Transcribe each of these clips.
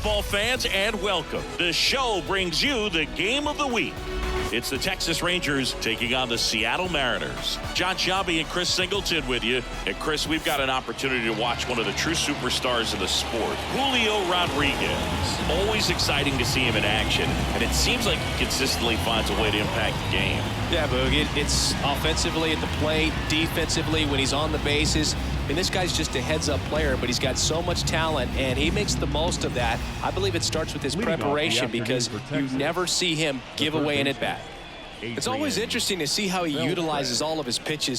baseball fans, and welcome. The show brings you the game of the week. It's the Texas Rangers taking on the Seattle Mariners. John Sciambi and Chris Singleton with you. And Chris, we've got an opportunity to watch one of the true superstars of the sport, Julio Rodriguez. Always exciting to see him in action, and it seems like he consistently finds a way to impact the game. Yeah, Boog, it's offensively at the plate, defensively when he's on the bases. And this guy's just a heads-up player, but he's got so much talent, and he makes the most of that. I believe it starts with his preparation because you never see him give away an at-bat. It's always interesting to see how he utilizes all of his pitches.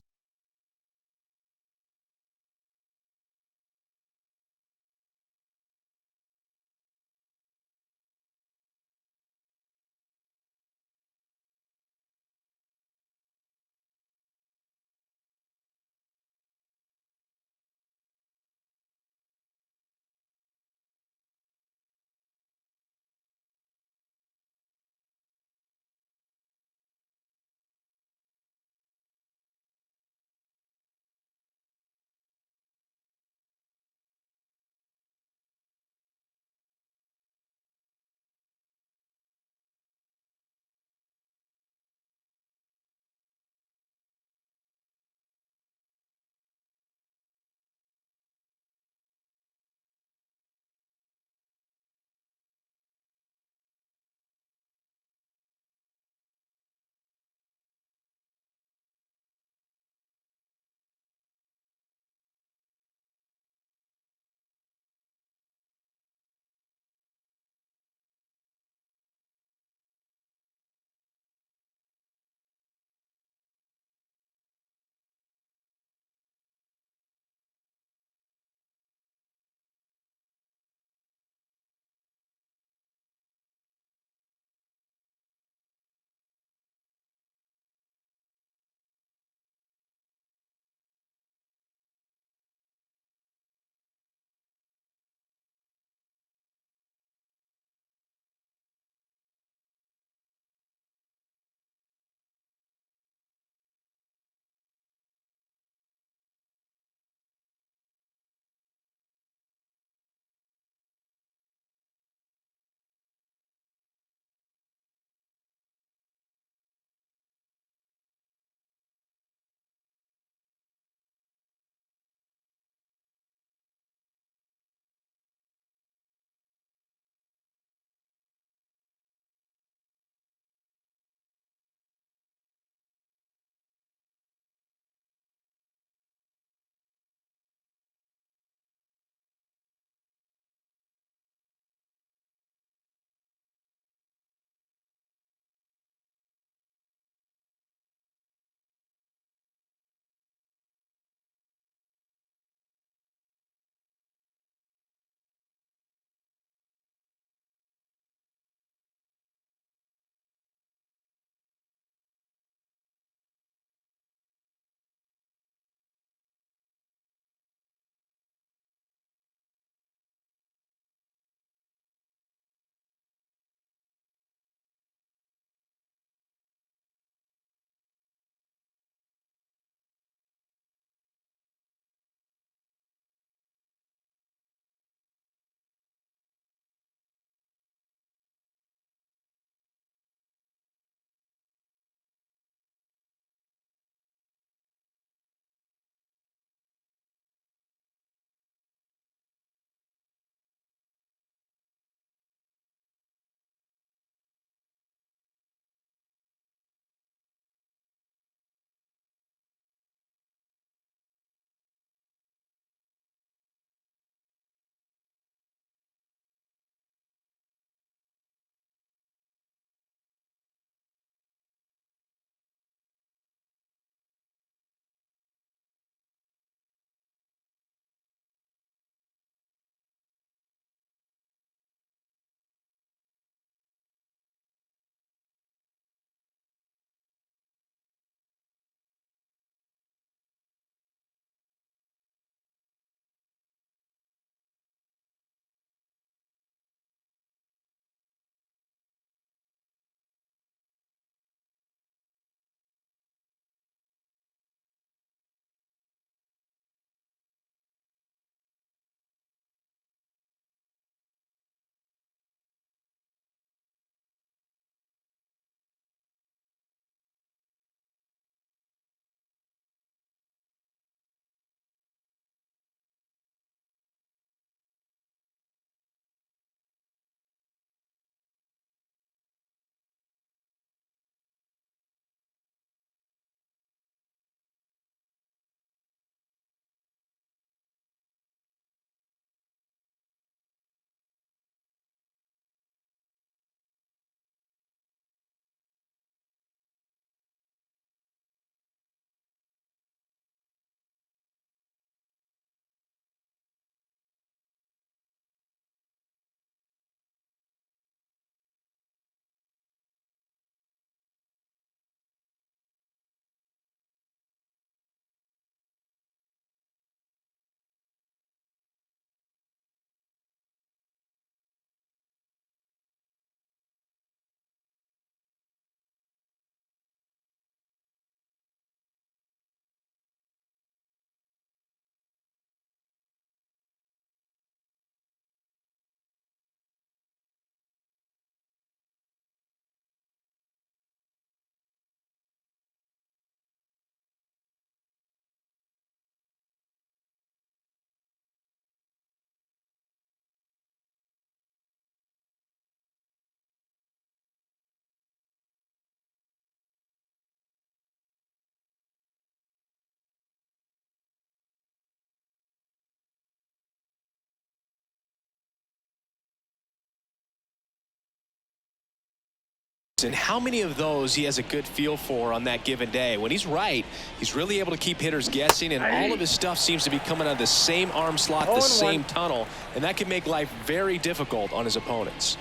And how many of those he has a good feel for on that given day. When he's right, he's really able to keep hitters guessing, and all of his stuff seems to be coming out of the same arm slot, the same tunnel, and that can make life very difficult on his opponents.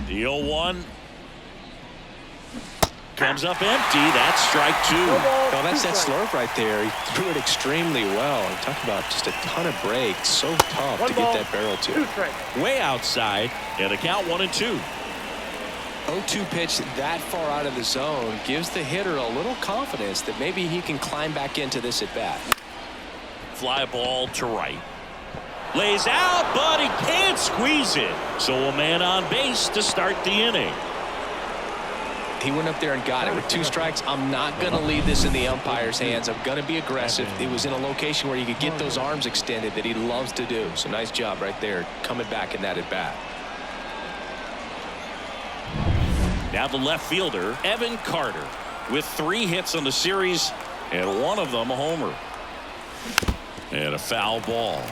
The 0-1 comes up empty. That's strike 2. Well, that's that slurve right there. He threw it extremely well. I'm talking about just a ton of breaks. So tough to get that barrel to. Way outside, and the count 1-2. 0-2 pitch that far out of the zone gives the hitter a little confidence that maybe he can climb back into this at bat. Fly ball to right. Lays out, but he can't squeeze it. So a man on base to start the inning. He went up there and got it with 2 strikes. I'm not going to leave this in the umpire's hands. I'm going to be aggressive. It was in a location where you could get those arms extended that he loves to do. So nice job right there coming back in that at bat. Now the left fielder, Evan Carter, with 3 hits on the series, and 1 of them a homer. And a foul ball.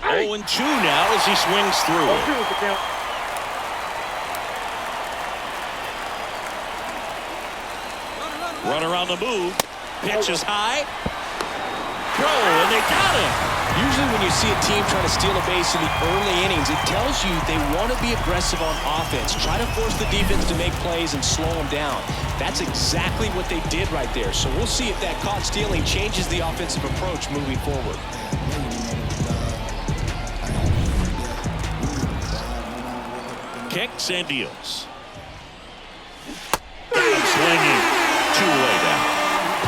Hey. 0-2 now as he swings through it. Run around the move. Pitch is high. Throw, and they got him. Usually when you see a team trying to steal a base in the early innings, it tells you they want to be aggressive on offense. Try to force the defense to make plays and slow them down. That's exactly what they did right there. So we'll see if that caught stealing changes the offensive approach moving forward. Kicks and deals. Got him swinging. 2-away down.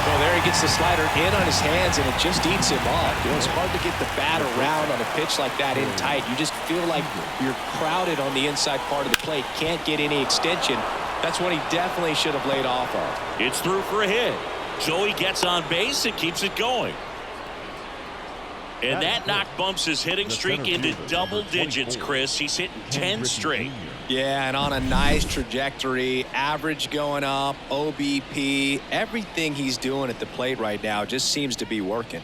Well, there he gets the slider in on his hands, and it just eats him off. You know, it's hard to get the bat around on a pitch like that in tight. You just feel like you're crowded on the inside part of the plate. Can't get any extension. That's what he definitely should have laid off of. It's through for a hit. So he gets on base and keeps it going. And that knock bumps his hitting streak into double digits, Chris. He's hitting 10 straight. Yeah, and on a nice trajectory. Average going up, OBP. Everything he's doing at the plate right now just seems to be working.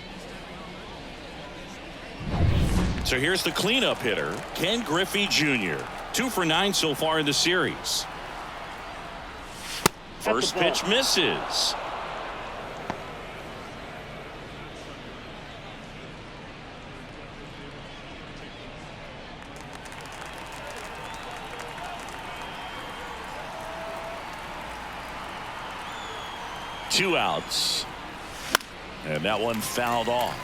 So here's the cleanup hitter, Ken Griffey Jr. 2 for 9 so far in the series. First pitch misses. Two outs. And that one fouled off.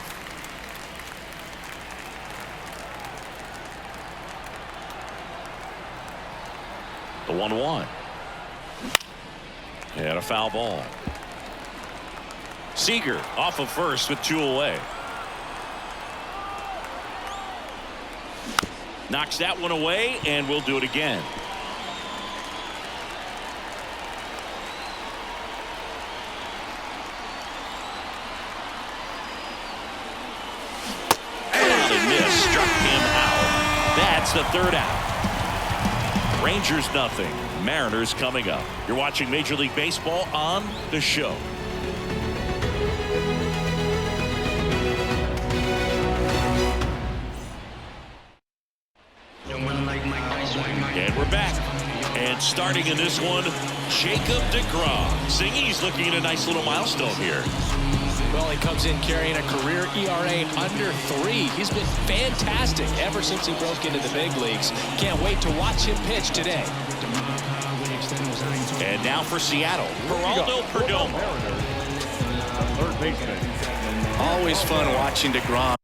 The 1-1. And a foul ball. Seager off of first with 2 away. Knocks that one away, and we'll do it again. Struck him out. That's the 3rd out. Rangers nothing. Mariners coming up. You're watching Major League Baseball on The Show. And we're back. And starting in this one, Jacob deGrom. Singy's looking at a nice little milestone here. Well, he comes in carrying a career ERA under 3. He's been fantastic ever since he broke into the big leagues. Can't wait to watch him pitch today. And now for Seattle, Geraldo Perdomo. Always fun watching deGrom.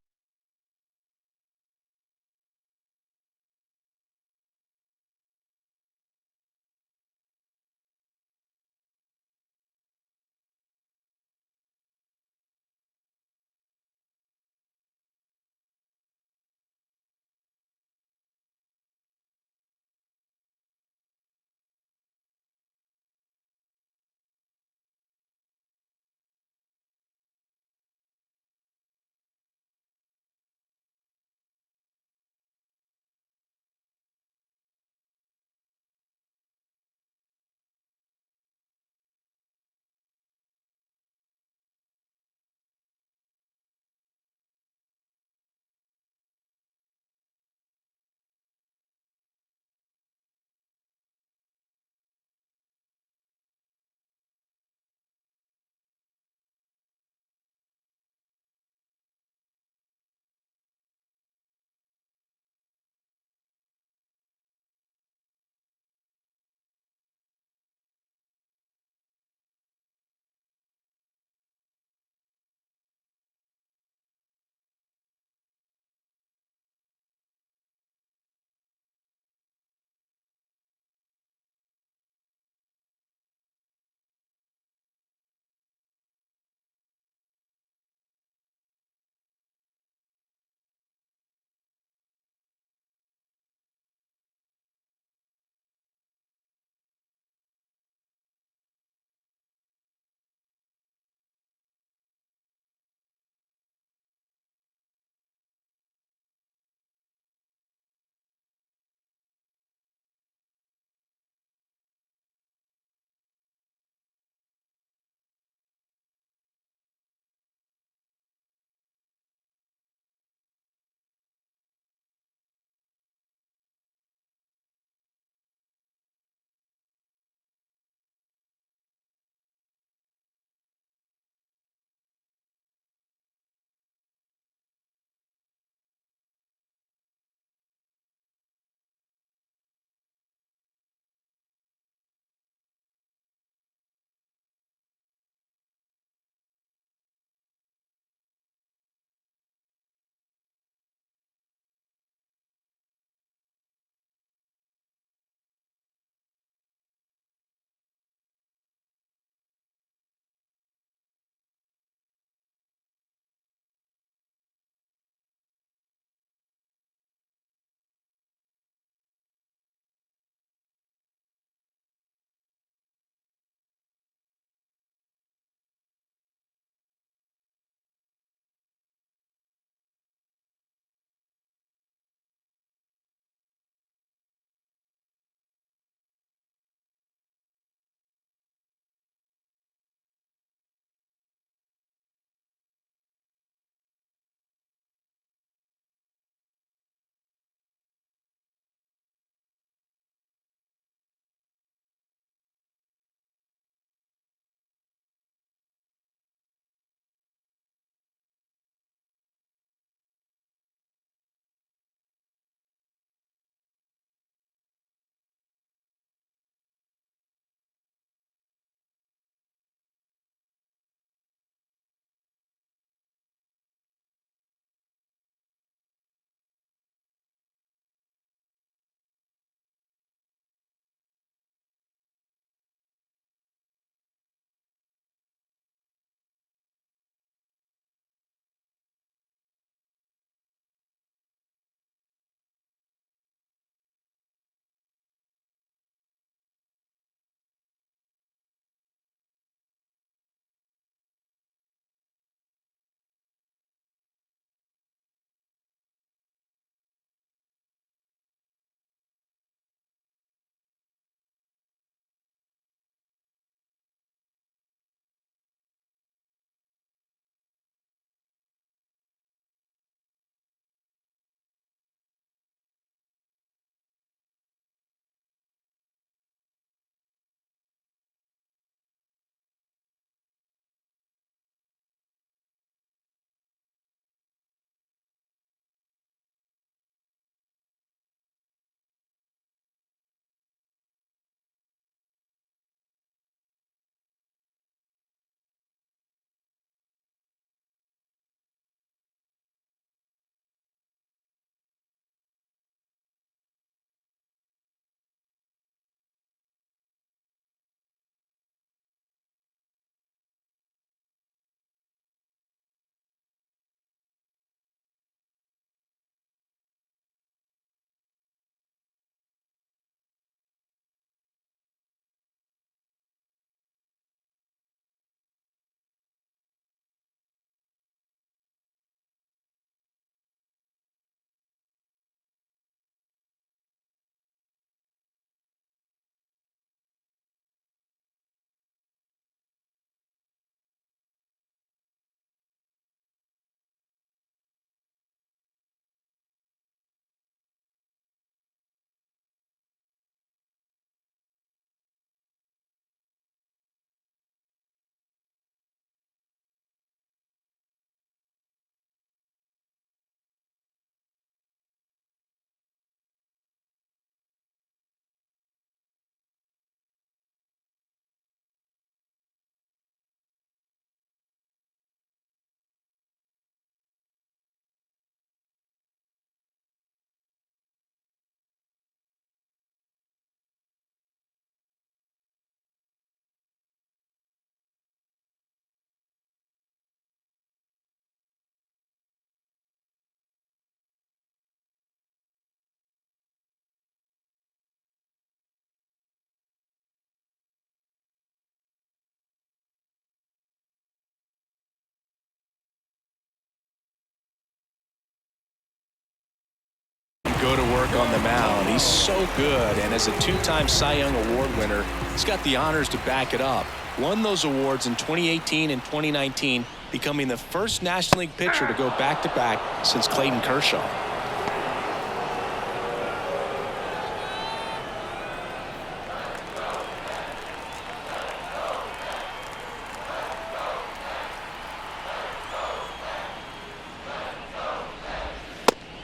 go to work on the mound. He's so good, and as a two-time Cy Young Award winner, he's got the honors to back it up. Won those awards in 2018 and 2019, becoming the first National League pitcher to go back-to-back since Clayton Kershaw.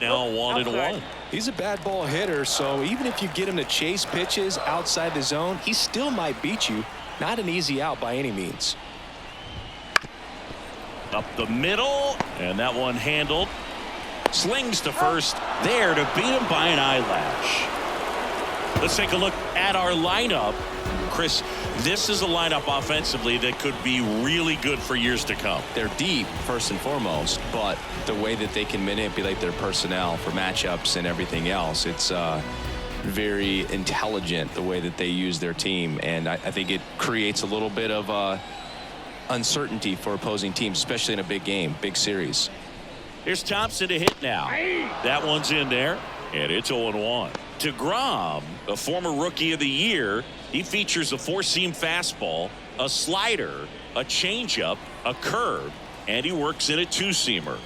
Now 1-1. He's a bad ball hitter, so even if you get him to chase pitches outside the zone, he still might beat you. Not an easy out by any means. Up the middle, and that one handled. Slings to first, there to beat him by an eyelash. Let's take a look at our lineup. Chris, this is a lineup offensively that could be really good for years to come. They're deep, first and foremost, but the way that they can manipulate their personnel for matchups and everything else, it's very intelligent the way that they use their team, and I think it creates a little bit of uncertainty for opposing teams, especially in a big game, big series. Here's Thompson to hit now. That one's in there, and it's 0-1. DeGrom, a former Rookie of the Year, he features a four-seam fastball, a slider, a changeup, a curve, and he works in a two-seamer.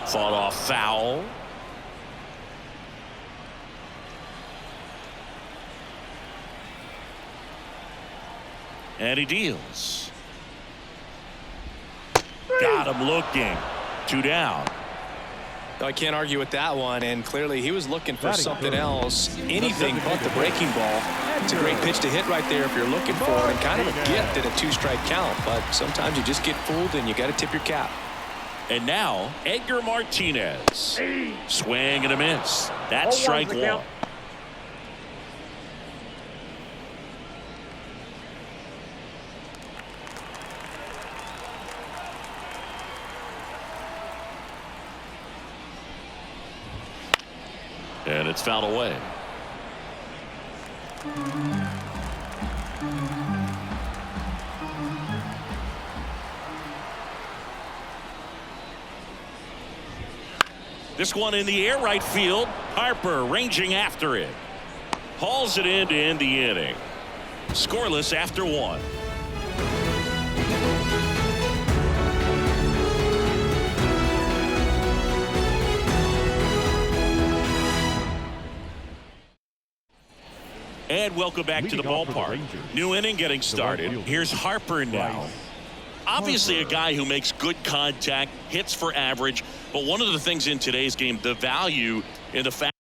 Fought off foul. And he deals. Got him looking. 2 down. I can't argue with that one, and clearly he was looking for something else, anything but the breaking ball. It's a great pitch to hit right there if you're looking for it, and kind of a gift at a 2-strike count, but sometimes you just get fooled and you got to tip your cap. And now Edgar Martinez. Swing and a miss. That's strike one. And it's fouled away. This one in the air, right field. Harper ranging after it. Hauls it in to end the inning. Scoreless after 1. And welcome back to the ballpark. New inning getting started. Here's Harper now. Obviously a guy who makes good contact, hits for average, but one of the things in today's game, the value in the fact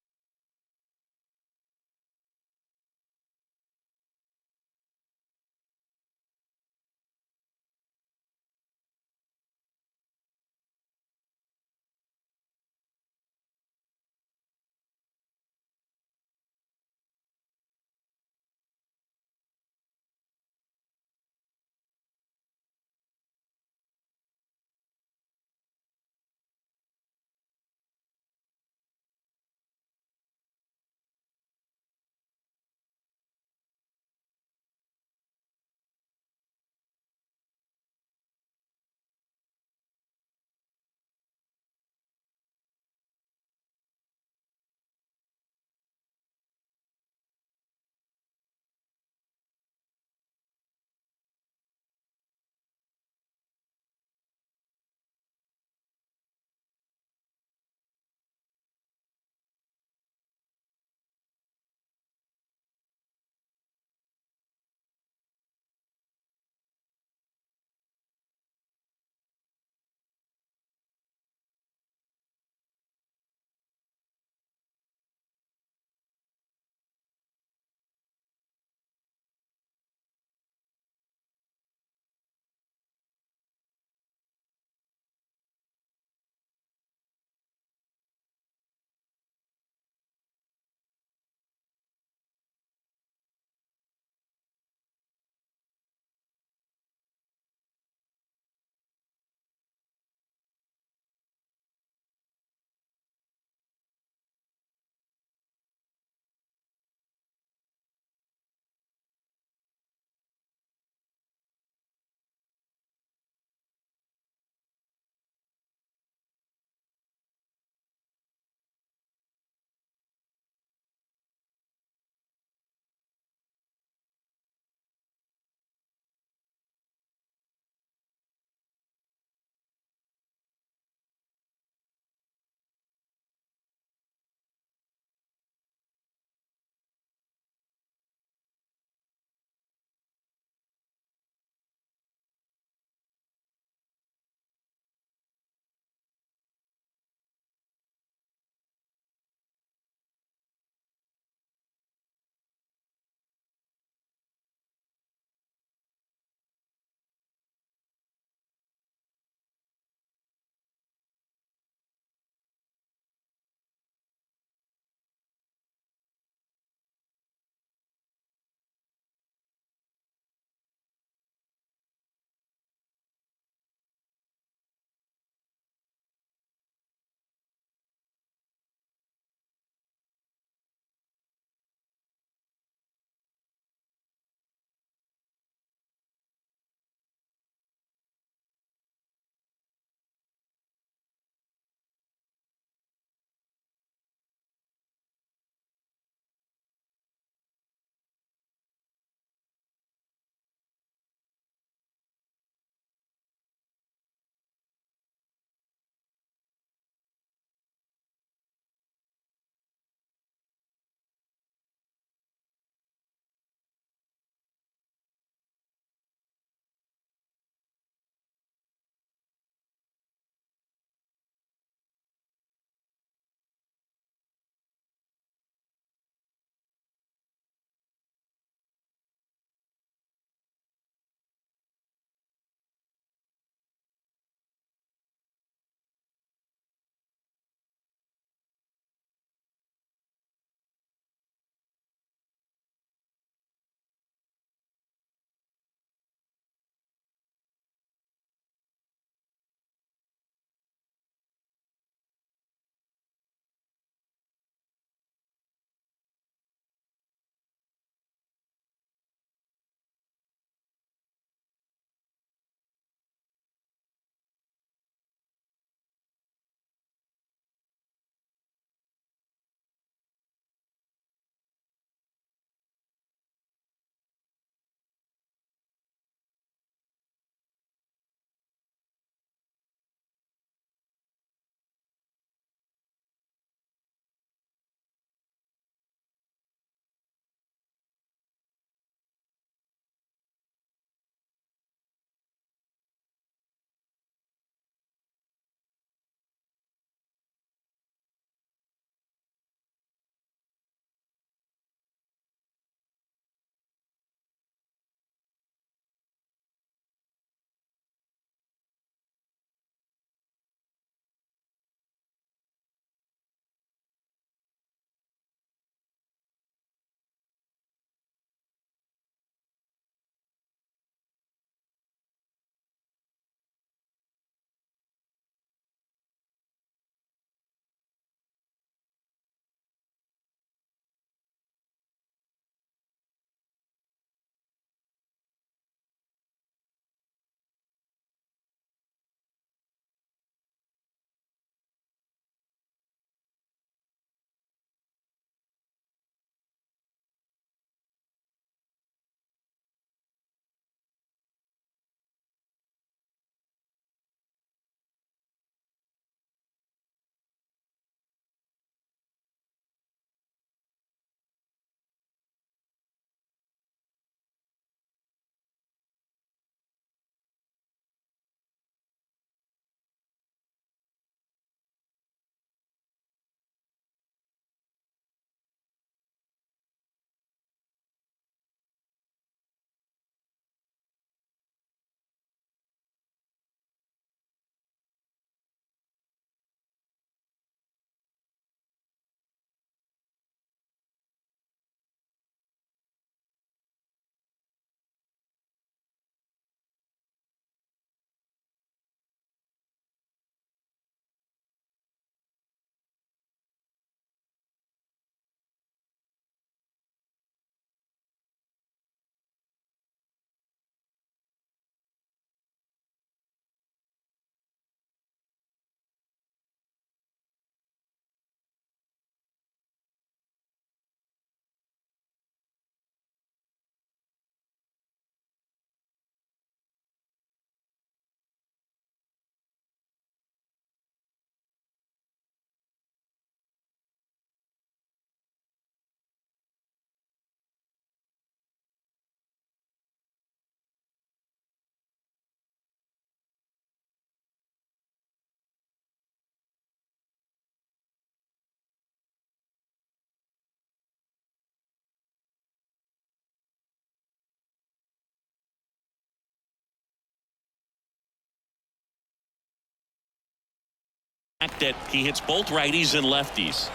fact that he hits both righties and lefties.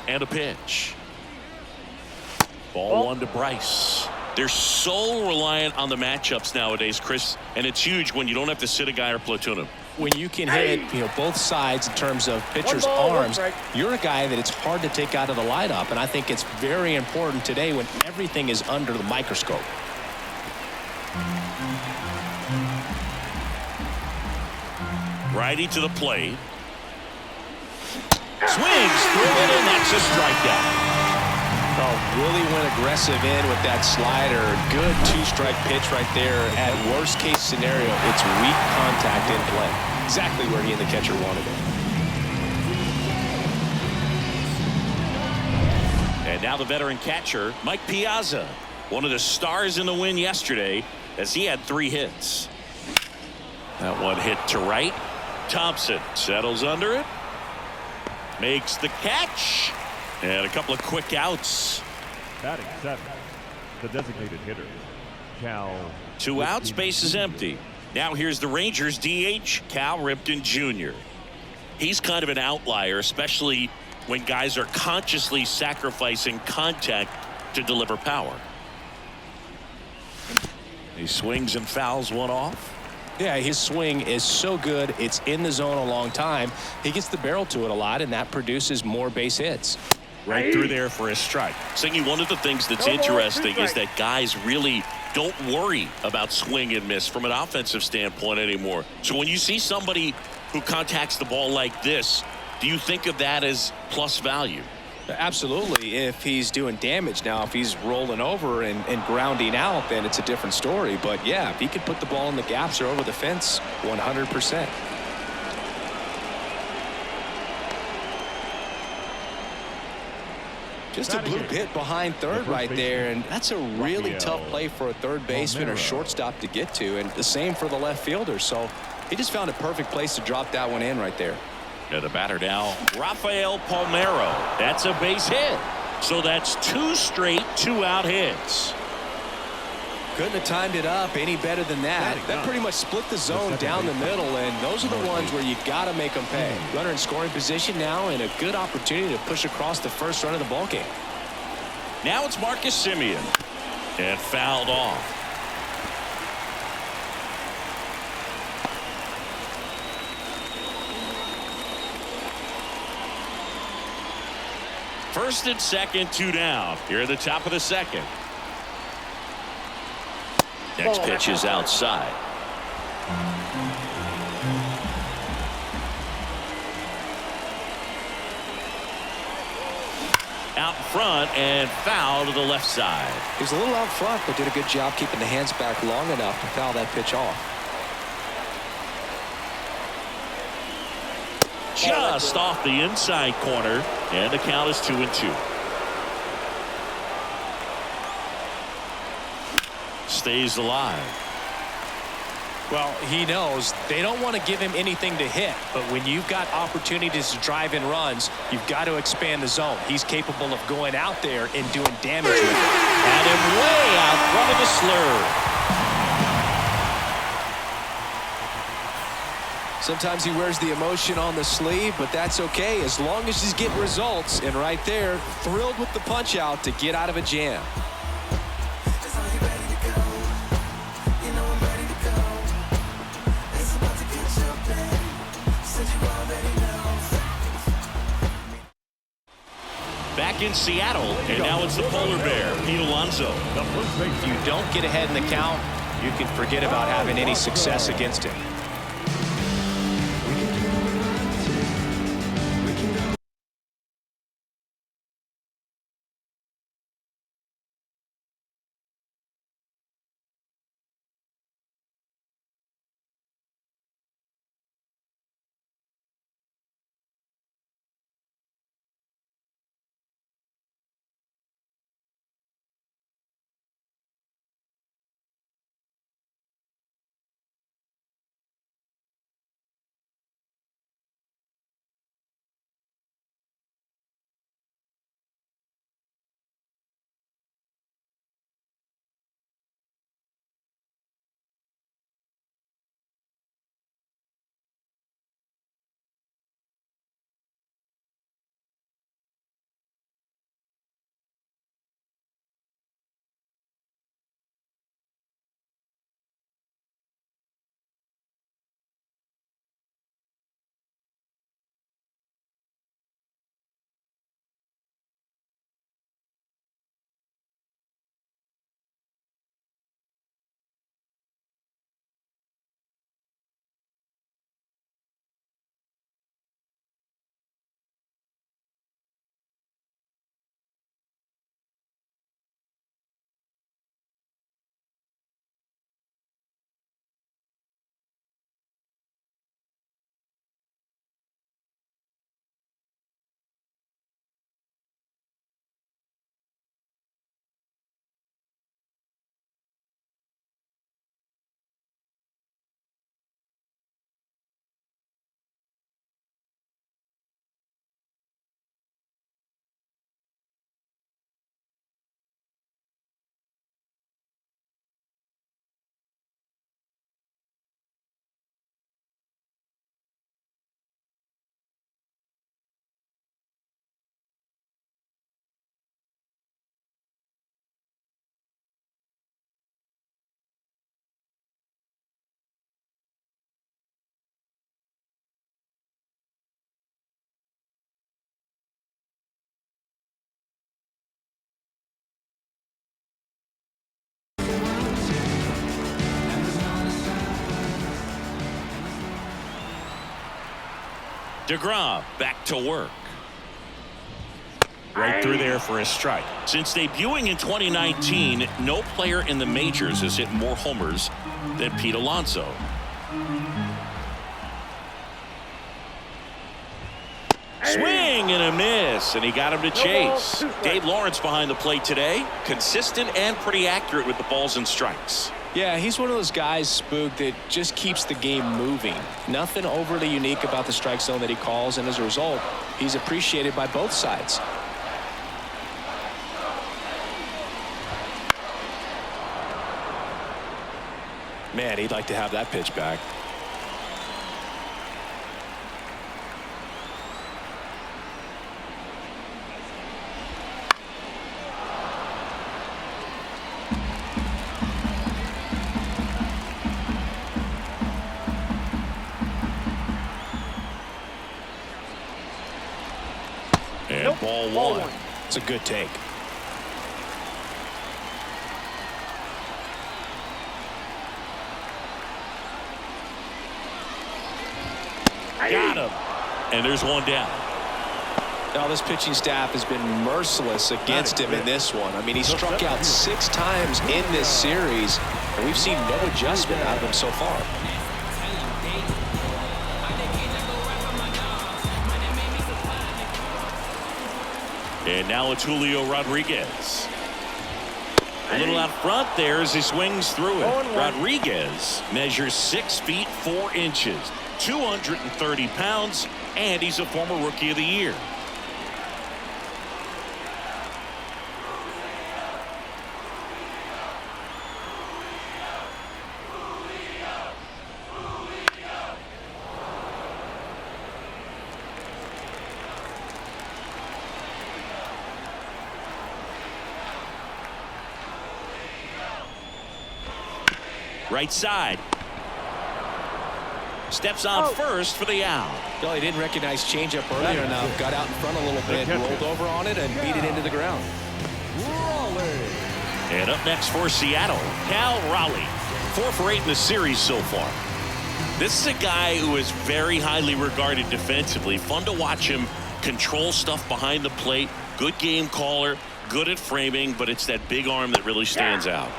And a pitch. Ball one to Bryce. They're so reliant on the matchups nowadays, Chris, and it's huge when you don't have to sit a guy or platoon him. When you can hit both sides in terms of pitchers' arms, you're a guy that it's hard to take out of the lineup, and I think it's very important today when everything is under the microscope. Righty to the plate. Swings through it, and that's a strikeout. Oh, really went aggressive in with that slider. Good two-strike pitch right there. At worst-case scenario, it's weak contact in play. Exactly where he and the catcher wanted it. And now the veteran catcher, Mike Piazza, one of the stars in the win yesterday, as he had 3 hits. That one hit to right. Thompson settles under it. Makes the catch. And a couple of quick outs. Batting 7, the designated hitter, Cal. 2 outs, base is empty. Now here's the Rangers DH, Cal Ripken Jr. He's kind of an outlier, especially when guys are consciously sacrificing contact to deliver power. He swings and fouls one off. Yeah, his swing is so good. It's in the zone a long time. He gets the barrel to it a lot, and that produces more base hits. Right through there for a strike. Singy, one of the things that's interesting is that guys really don't worry about swing and miss from an offensive standpoint anymore. So when you see somebody who contacts the ball like this, do you think of that as plus value? Absolutely, if he's doing damage. Now, if he's rolling over and grounding out, then it's a different story. But, yeah, if he could put the ball in the gaps or over the fence, 100%. Just a blue hit behind third right there, and that's a really tough play for a third baseman or shortstop to get to, and the same for the left fielder. So he just found a perfect place to drop that one in right there. And the batter now, Rafael Palmeiro. That's a base hit. So that's 2 straight 2-out hits. Couldn't have timed it up any better than that. That pretty much split the zone down the middle, and those are the ones where you got to make them pay. Runner in scoring position now, and a good opportunity to push across the first run of the ballgame. Now it's Marcus Semien, and fouled off. First and second, 2 down. Here at the top of the second. Next pitch is outside. Out front and foul to the left side. He was a little out front, but did a good job keeping the hands back long enough to foul that pitch off. Just off the inside corner, and the count is 2-2. Stays alive. Well, he knows they don't want to give him anything to hit, but when you've got opportunities to drive in runs, you've got to expand the zone. He's capable of going out there and doing damage with it. Had him way out front of the slur. Sometimes he wears the emotion on the sleeve, but that's okay as long as he's getting results. And right there, thrilled with the punch out to get out of a jam. Back in Seattle, and now it's the polar bear, Pete Alonso. If you don't get ahead in the count, you can forget about having any success against him. DeGrom back to work. Right through there for a strike. Since debuting in 2019, no player in the majors has hit more homers than Pete Alonso. Swing and a miss, and he got him to chase. Dave Lawrence behind the plate today. Consistent and pretty accurate with the balls and strikes. Yeah, he's one of those guys, Spook, that just keeps the game moving. Nothing overly unique about the strike zone that he calls, and as a result, he's appreciated by both sides. Man, he'd like to have that pitch back. And ball one. It's a good take. Got him. And there's one down. Now this pitching staff has been merciless against him in this one. I mean, he struck out 6 times in this series, and we've seen no adjustment out of him so far. And now it's Julio Rodriguez. A little out front there as he swings through it. Rodriguez measures 6 feet 4 inches, 230 pounds, and he's a former Rookie of the Year. Right side. Steps on first for the out. Well, he didn't recognize changeup earlier enough. Got out in front a little bit, rolled over on it, and beat it into the ground. And up next for Seattle, Cal Raleigh. 4 for 8 in the series so far. This is a guy who is very highly regarded defensively. Fun to watch him control stuff behind the plate. Good game caller, good at framing, but it's that big arm that really stands out.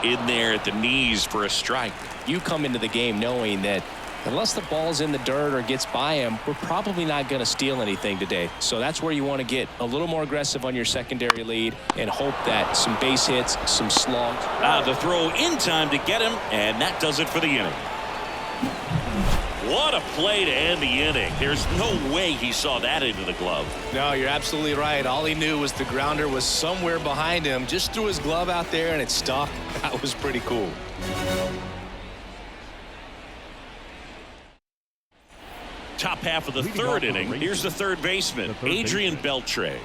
In there at the knees for a strike. You come into the game knowing that unless the ball's in the dirt or gets by him, we're probably not going to steal anything today. So that's where you want to get a little more aggressive on your secondary lead and hope that some base hits, some slugs. The throw in time to get him, and that does it for the inning. What a play to end the inning. There's no way he saw that into the glove. No, you're absolutely right. All he knew was the grounder was somewhere behind him. Just threw his glove out there and it stuck. That was pretty cool. Top half of the third inning. Here's the third baseman, Adrian Beltre.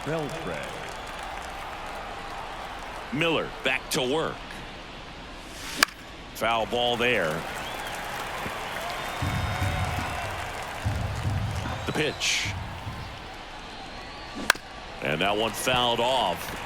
Beltray. Miller back to work. Foul ball there. The pitch. And that one fouled off.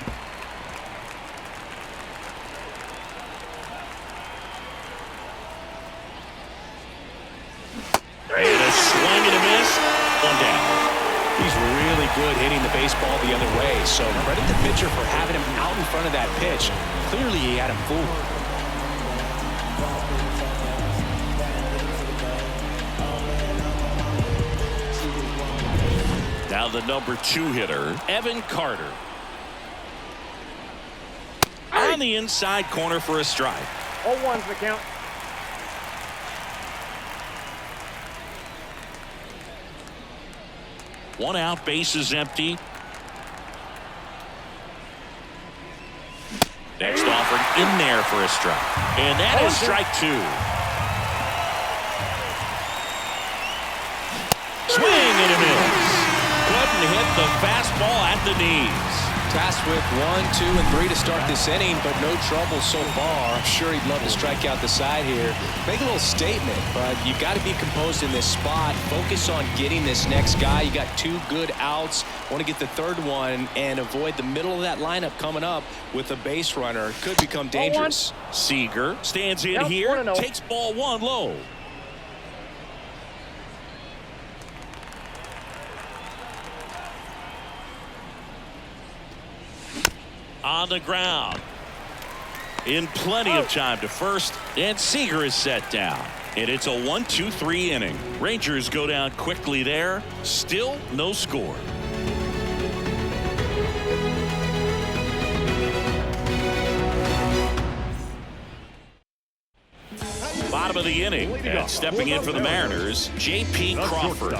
And a swing and a miss. One down. He's really good hitting the baseball the other way. So credit the pitcher for having him out in front of that pitch. Clearly he had him fooled. Now the number 2 hitter, Evan Carter. On the inside corner for a strike. 0-1's the count. One out, bases empty. Next offering in there for a strike. And that is strike 2. Swing and a miss. Couldn't hit the fastball at the knees. Tasked with 1, 2, and 3 to start this inning, but no trouble so far. I'm sure he'd love to strike out the side here. Make a little statement, but you got to be composed in this spot. Focus on getting this next guy. You got 2 good outs. Want to get the 3rd one and avoid the middle of that lineup coming up with a base runner. Could become dangerous. Seager stands in Yep, here, 1-0. takes ball 1 low. On the ground. In plenty of time to first, and Seager is set down. And it's a 1-2-3 inning. Rangers go down quickly there. Still no score. Bottom of the inning, and stepping in for the Mariners, J.P. Crawford.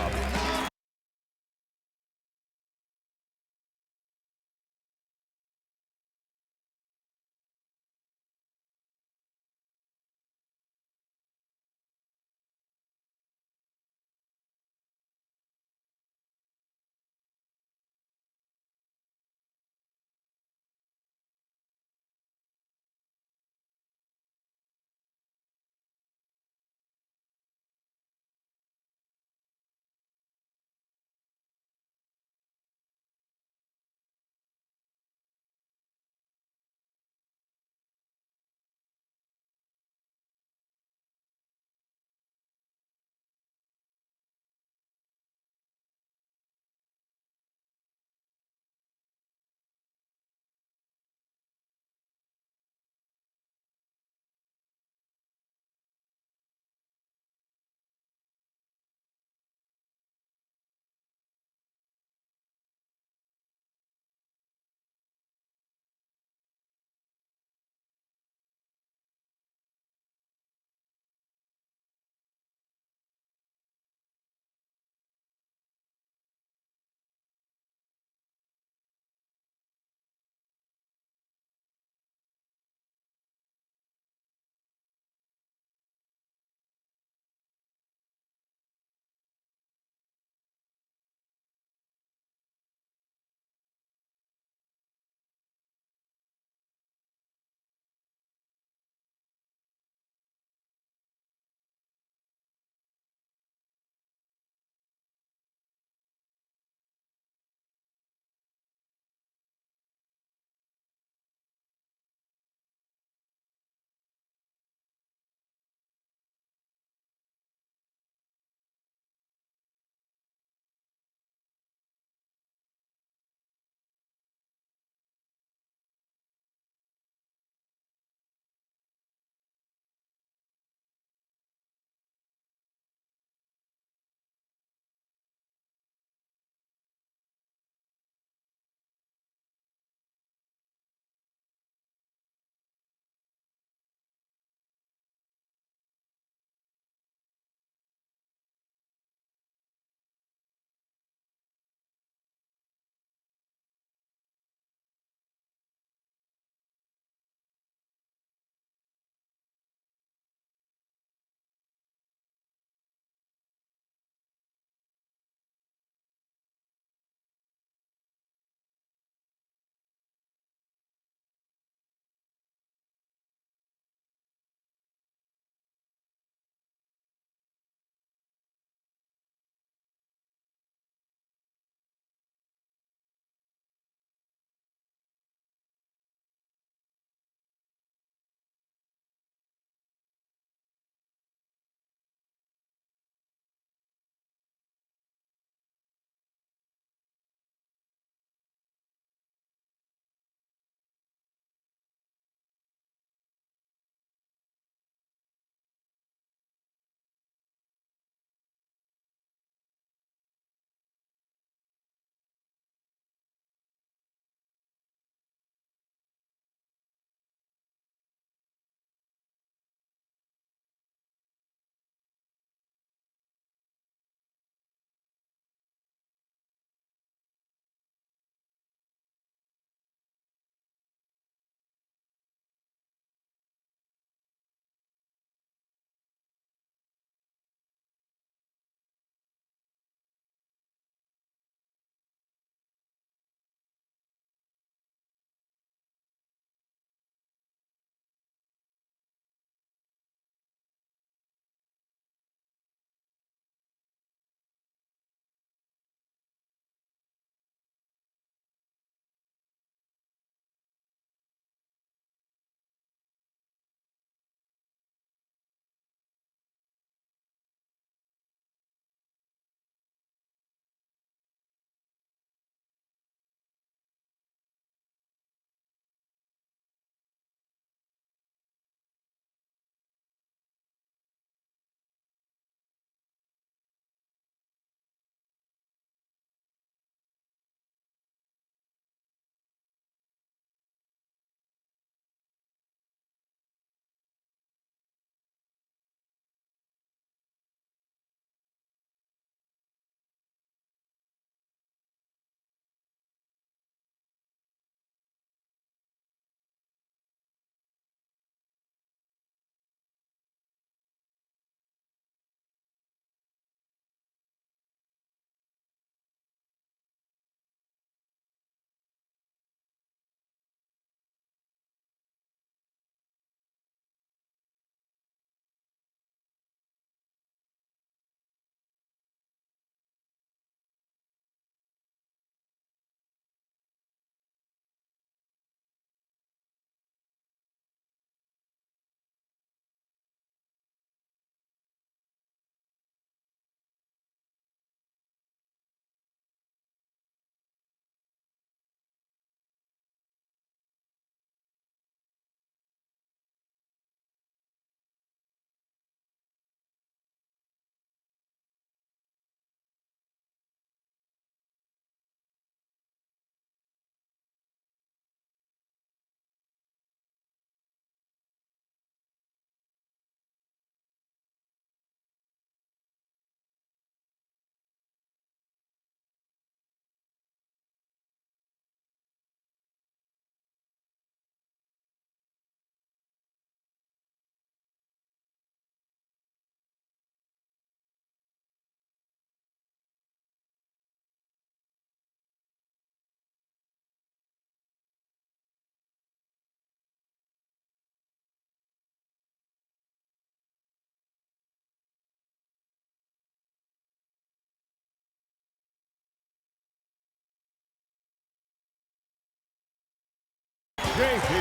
J.P.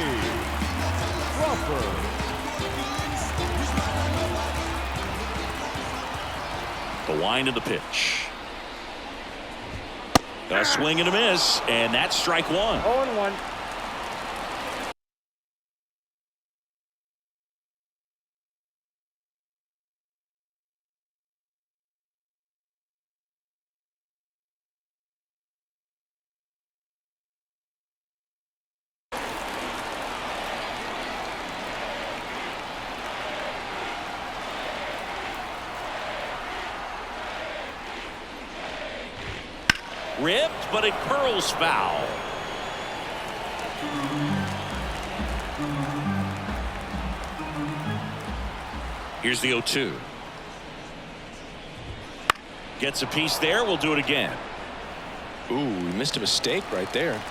Crawford. The wind of the pitch. A swing and a miss, and that's strike one. 0-1. Ripped, but it curls foul. Here's the 0-2. Gets a piece there. We'll do it again. Ooh, he missed a mistake right there.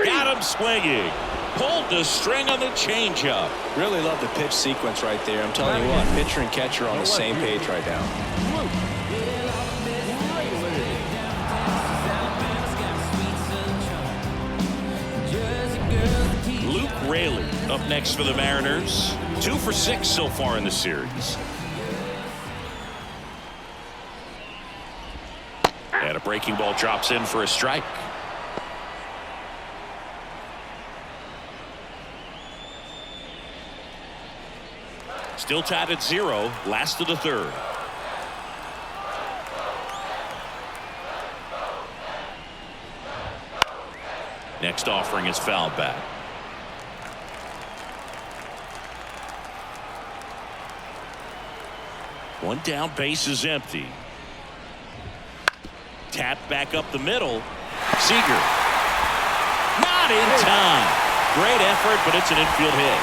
Got him swinging. Pulled the string on the changeup. Really love the pitch sequence right there. I'm telling you what, pitcher and catcher are on the same page right now. Luke Raley up next for the Mariners. 2 for 6 so far in the series. And a breaking ball drops in for a strike. Still tied at 0, last of the third. Next offering is fouled back. One down, base is empty. Tap back up the middle. Seager. Not in time. Great effort, but it's an infield hit.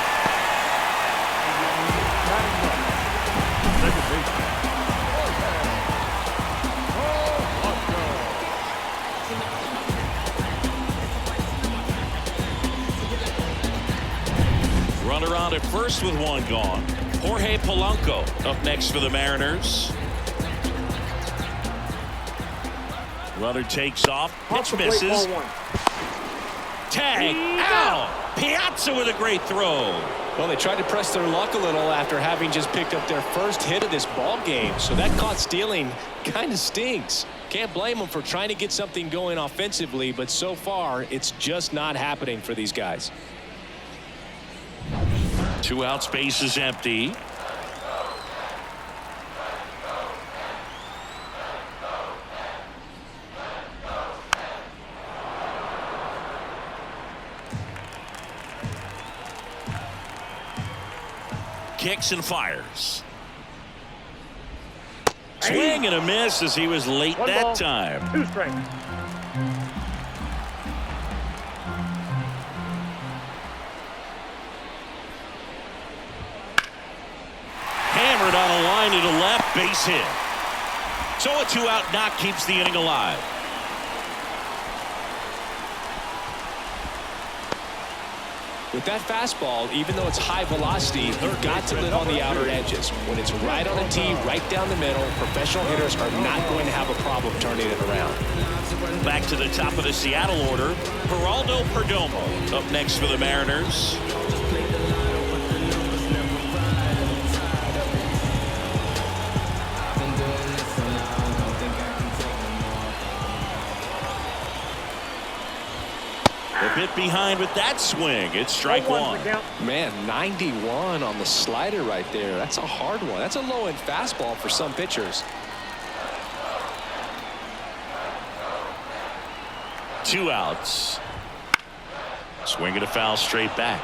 Runner on at first with one gone. Jorge Polanco up next for the Mariners. Runner takes off. Pitch misses. Tag. Ow! Piazza with a great throw. Well, they tried to press their luck a little after having just picked up their first hit of this ball game. So that caught stealing kind of stings. Can't blame them for trying to get something going offensively, but so far it's just not happening for these guys. 2 outs, base is empty. Kicks and fires. Swing and a miss as he was late One that ball, time. 2 strikes. Hammered on a line to the left, base hit. So a 2-out knock keeps the inning alive. With that fastball, even though it's high velocity, you've got to live on the outer edges. When it's right on a tee, right down the middle, professional hitters are not going to have a problem turning it around. Back to the top of the Seattle order. Geraldo Perdomo up next for the Mariners. A bit behind with that swing. It's strike 1. Man, 91 on the slider right there. That's a hard one. That's a low-end fastball for some pitchers. 2 outs. Swing and a foul straight back.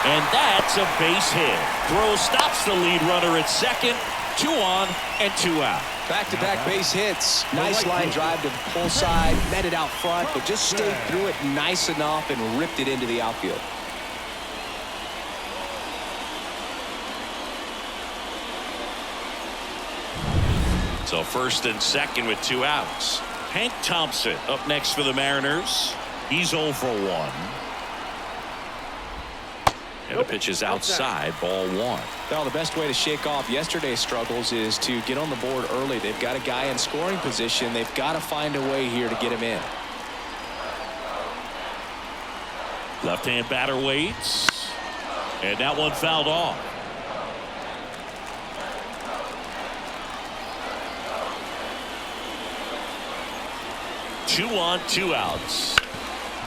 And that's a base hit. Throw stops the lead runner at second. 2 on and 2 out. Back-to-back base hits. Nice line drive to the pull side. Met it out front, but just stayed through it nice enough and ripped it into the outfield. So first and second with 2 outs. Hank Thompson up next for the Mariners. He's 0 for 1. And the pitch is outside, ball one. Well, the best way to shake off yesterday's struggles is to get on the board early. They've got a guy in scoring position. They've got to find a way here to get him in. Left-hand batter waits. And that one fouled off. Two on, two outs.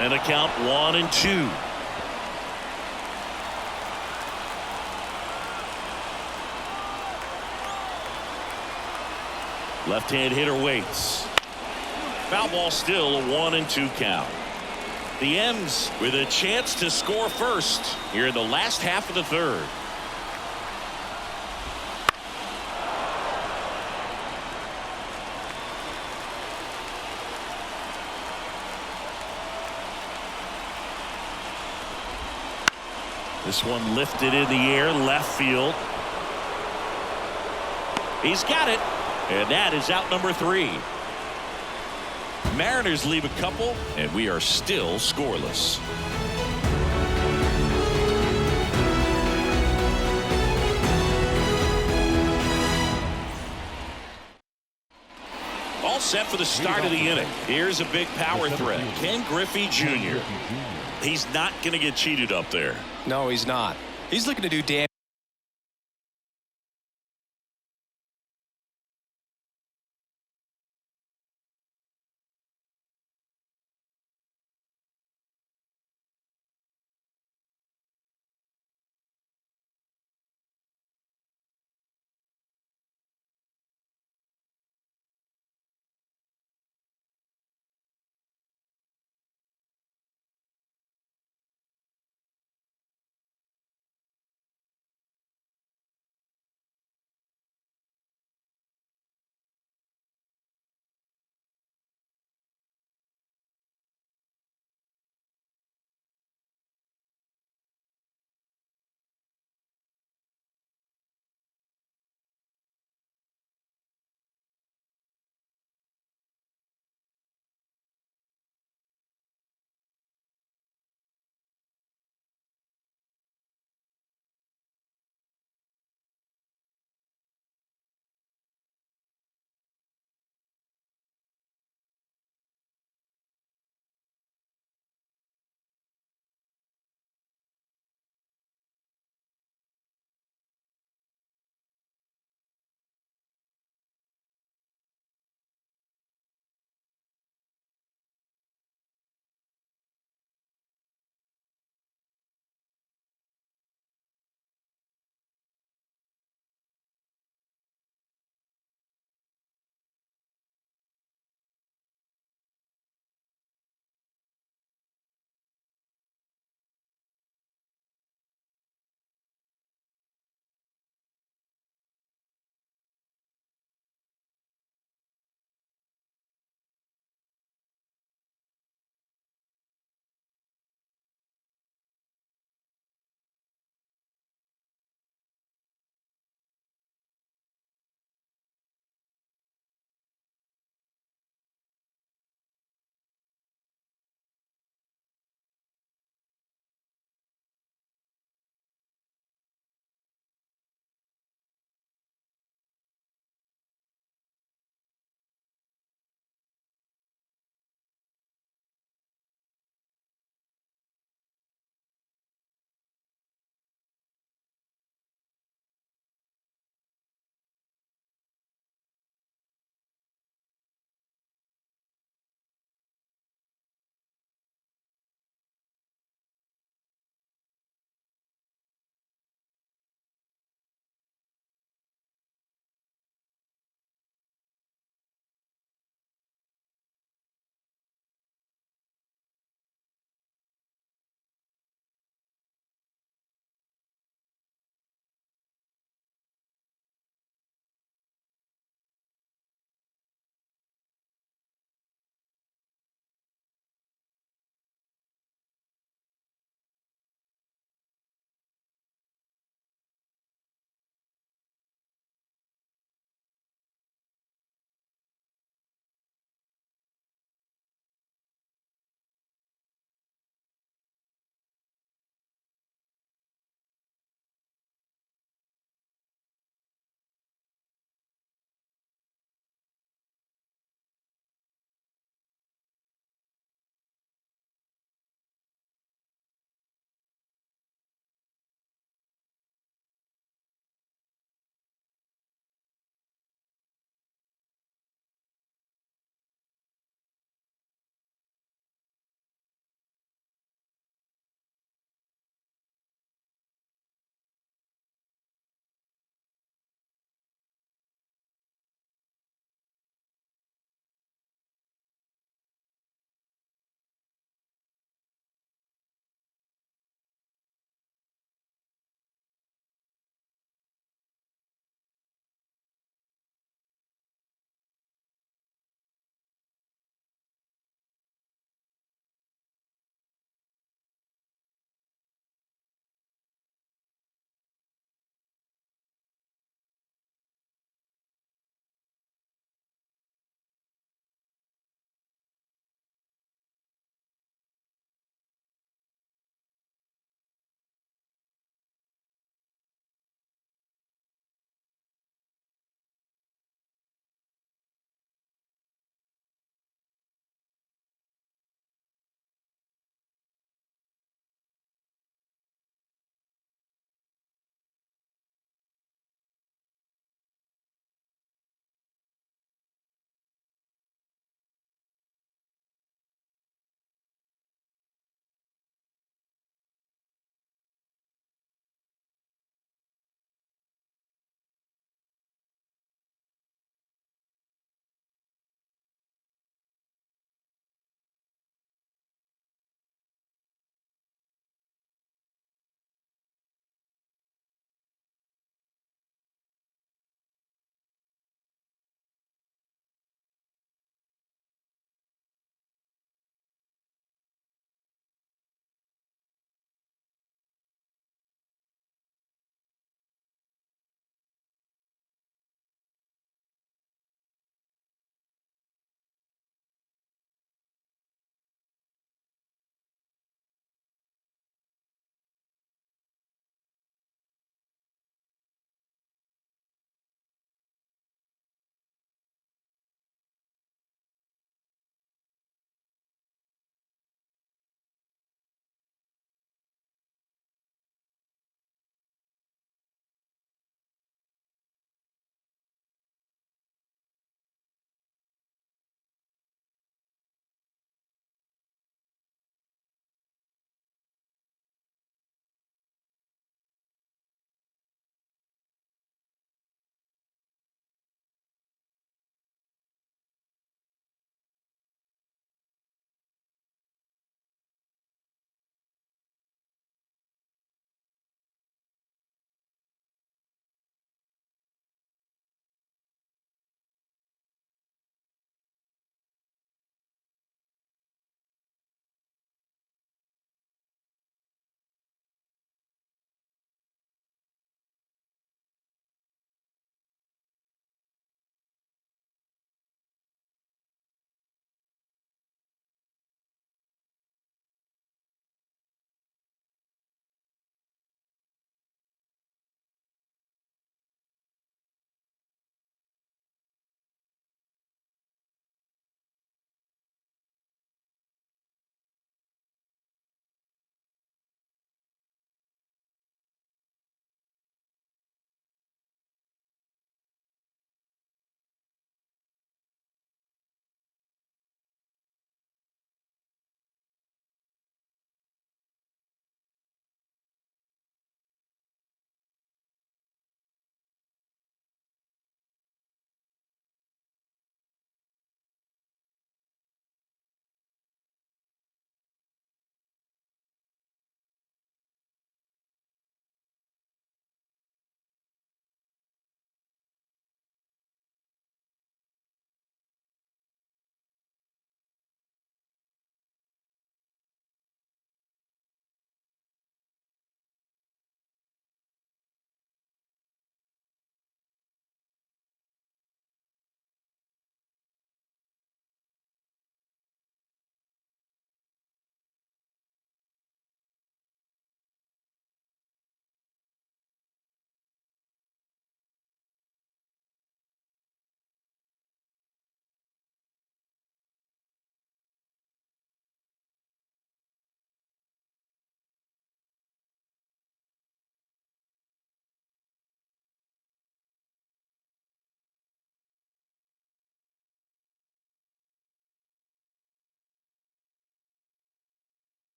And the count 1-2. Left-hand hitter waits. Foul ball, still a 1-2 count. The M's with a chance to score first here in the last half of the third. This one lifted in the air, left field. He's got it, and that is out number 3. Mariners leave a couple, and we are still scoreless. All set for the start of the inning. Here's a big power threat. Ken Griffey Jr. He's not going to get cheated up there. No, he's not. He's looking to do damage.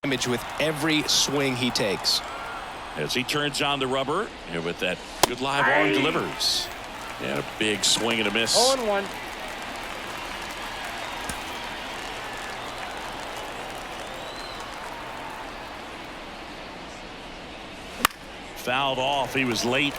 damage with every swing he takes. As he turns on the rubber, and with that good live arm delivers. And a big swing and a miss. 0-1. Fouled off. He was late.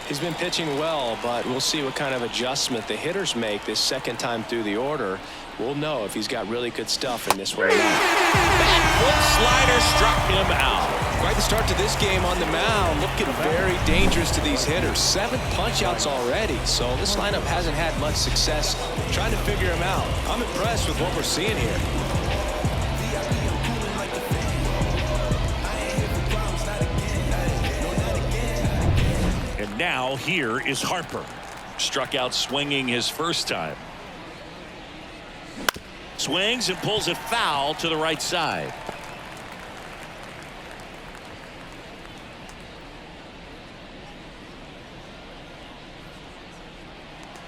He's been pitching well, but we'll see what kind of adjustment the hitters make this second time through the order. We'll know if he's got really good stuff in this one or not. That foot slider struck him out. Quite the start to this game on the mound. Looking very dangerous to these hitters. 7 punch-outs already, so this lineup hasn't had much success trying to figure him out. I'm impressed with what we're seeing here. And now here is Harper. Struck out swinging his first time. Swings and pulls it foul to the right side.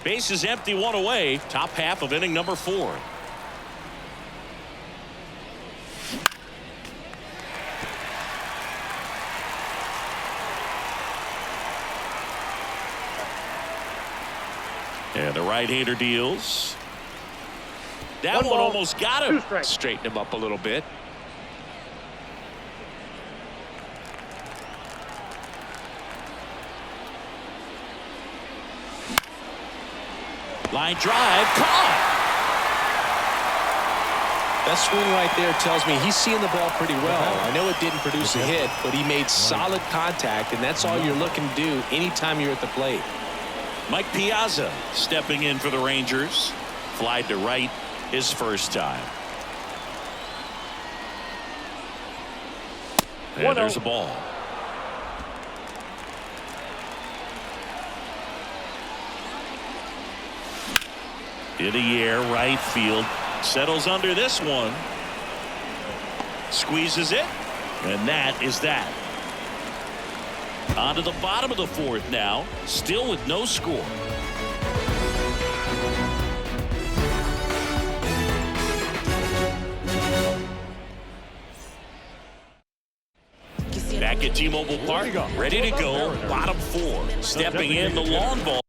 Base is empty, 1 away. Top half of inning number 4. And the right-hander deals. That one almost got him. Straighten him up a little bit. Line drive, caught. That swing right there tells me he's seeing the ball pretty well. I know it didn't produce a hit, but he made solid contact, and that's all you're looking to do anytime you're at the plate. Mike Piazza stepping in for the Rangers. Flied to right his first time. And there's a ball. In the air, right field. Settles under this one. Squeezes it. And that is that. On to the bottom of the 4th now. Still with no score. Back at T-Mobile Park, ready to go. Bottom 4. Stepping in the long ball.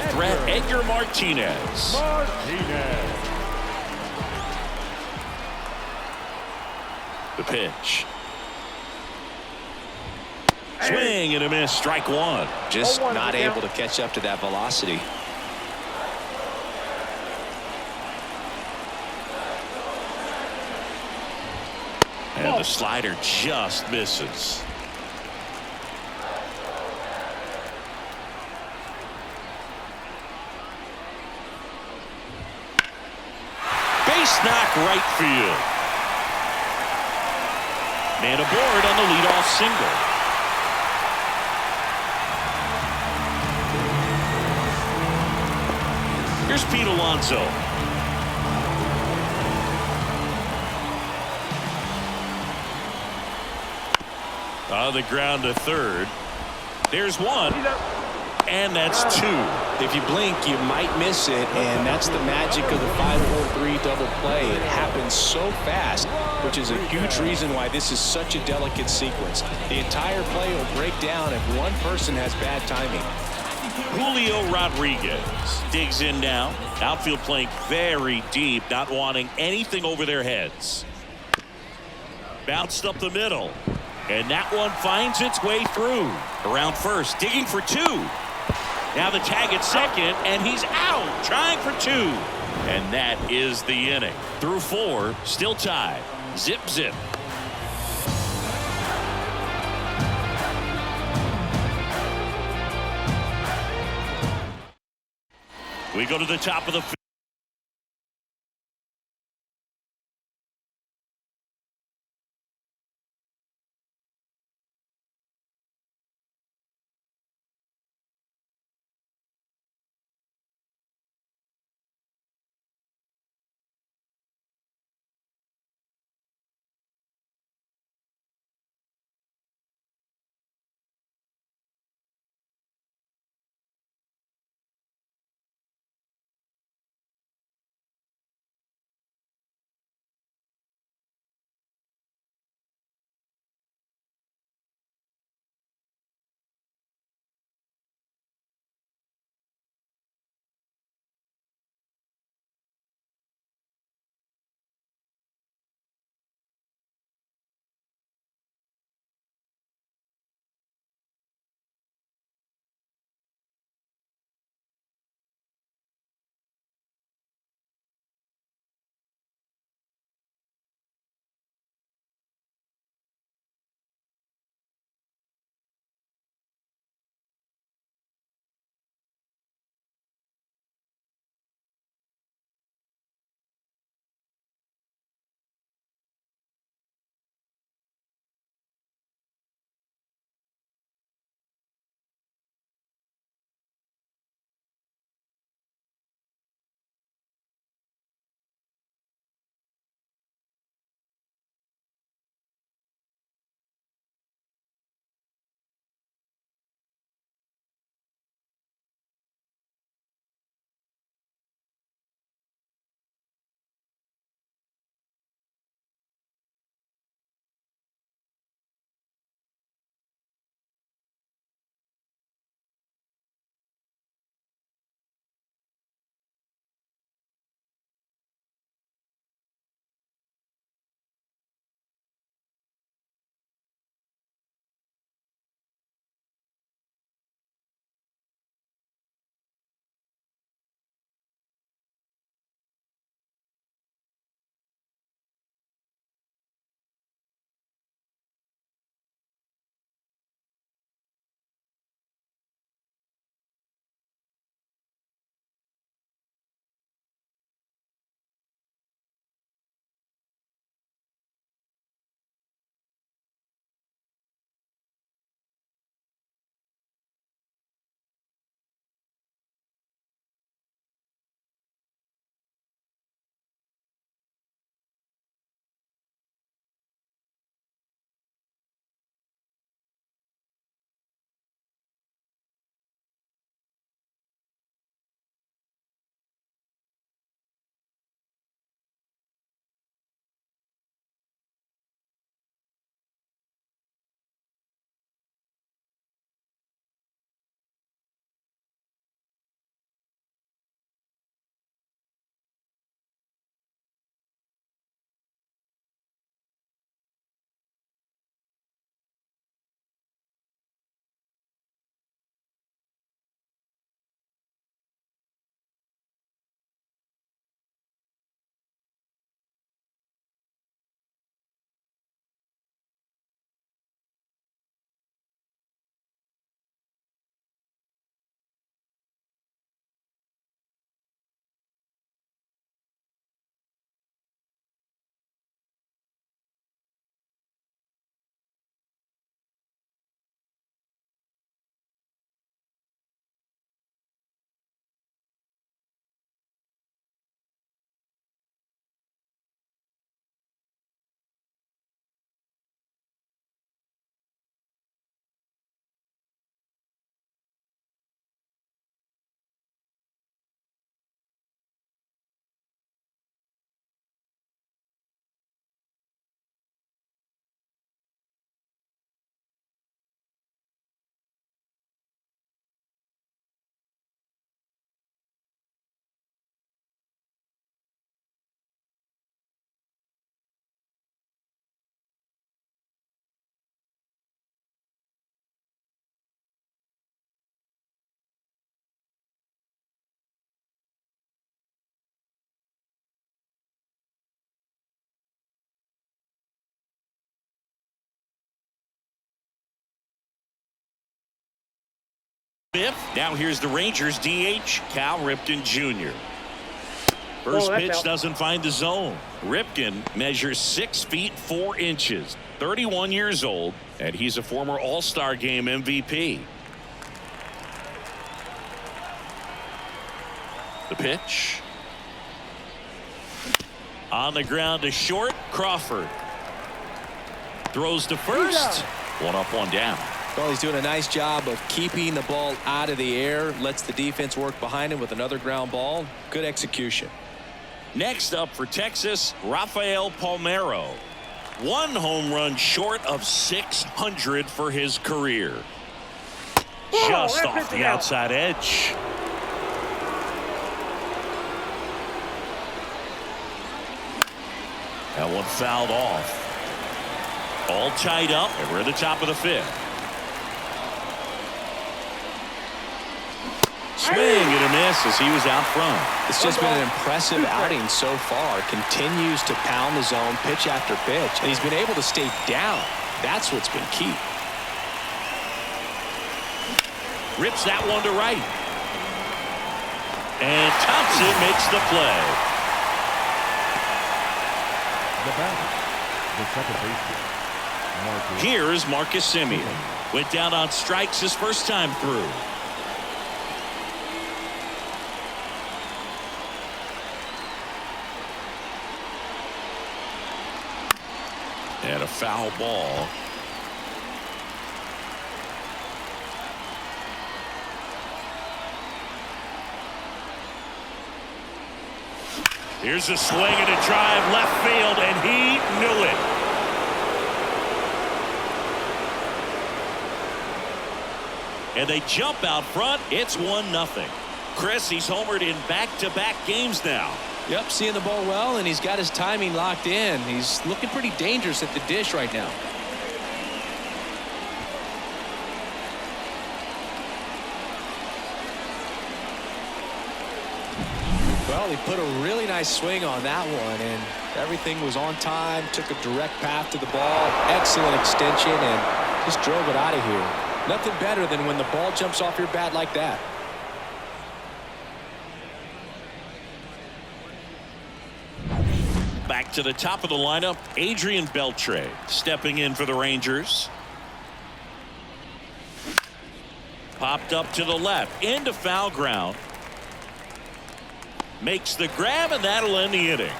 threat, Edgar Martinez. The pitch. Swing and a miss, strike one. Just not able to catch up to that velocity. And the slider just misses. Base knock right field. Man aboard on the leadoff single. Here's Pete Alonso. On the ground to third. There's one. And that's two. If you blink, you might miss it, and that's the magic of the 5-4-3 double play. It happens so fast, which is a huge reason why this is such a delicate sequence. The entire play will break down if one person has bad timing. Julio Rodriguez digs in now. Outfield playing very deep, not wanting anything over their heads. Bounced up the middle. And that one finds its way through. Around first, digging for two. Now the tag at second, and he's out, trying for two. And that is the inning. Through four, still tied. Zip, zip. We go to the top of the field. Fifth. Now here's the Rangers DH, Cal Ripken Jr. First pitch doesn't find the zone. Ripken measures 6 feet 4 inches, 31 years old, and he's a former All-Star Game MVP. The pitch. On the ground to short, Crawford. Throws to first. 1 up, 1 down. Well, he's doing a nice job of keeping the ball out of the air. Lets the defense work behind him with another ground ball. Good execution. Next up for Texas, Rafael Palmeiro. 1 home run short of 600 for his career. Just off the outside edge. That one fouled off. All tied up, and we're at the top of the 5th. Swing and a miss as he was out front. It's just been an impressive outing so far. Continues to pound the zone pitch after pitch, and he's been able to stay down. That's what's been key. Rips that one to right. And Thompson makes the play. The batter, the second baseman, Marniers. Here's Marcus Semien. Went down on strikes his first time through. And a foul ball. Here's a swing and a drive left field, and he knew it. And they jump out front. It's 1-0. Chris, he's homered in back-to-back games now. Yep, seeing the ball well, and he's got his timing locked in. He's looking pretty dangerous at the dish right now. Well, he put a really nice swing on that one, and everything was on time. Took a direct path to the ball. Excellent extension, and just drove it out of here. Nothing better than when the ball jumps off your bat like that. Back to the top of the lineup, Adrian Beltre stepping in for the Rangers. Popped up to the left into foul ground. Makes the grab, and that'll end the inning.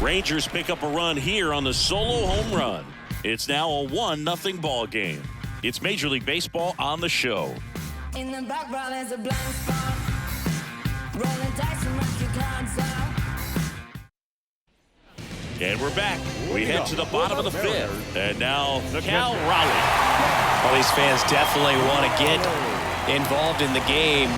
Rangers pick up a run here on the solo home run. It's now a 1-0 ball game. It's Major League Baseball on the show. In the background is a blind spot. Rolling dice and rock your cards out. And we're back. We head to the bottom of the 5th. And now Cal Raleigh. Well, these fans definitely want to get involved in the game.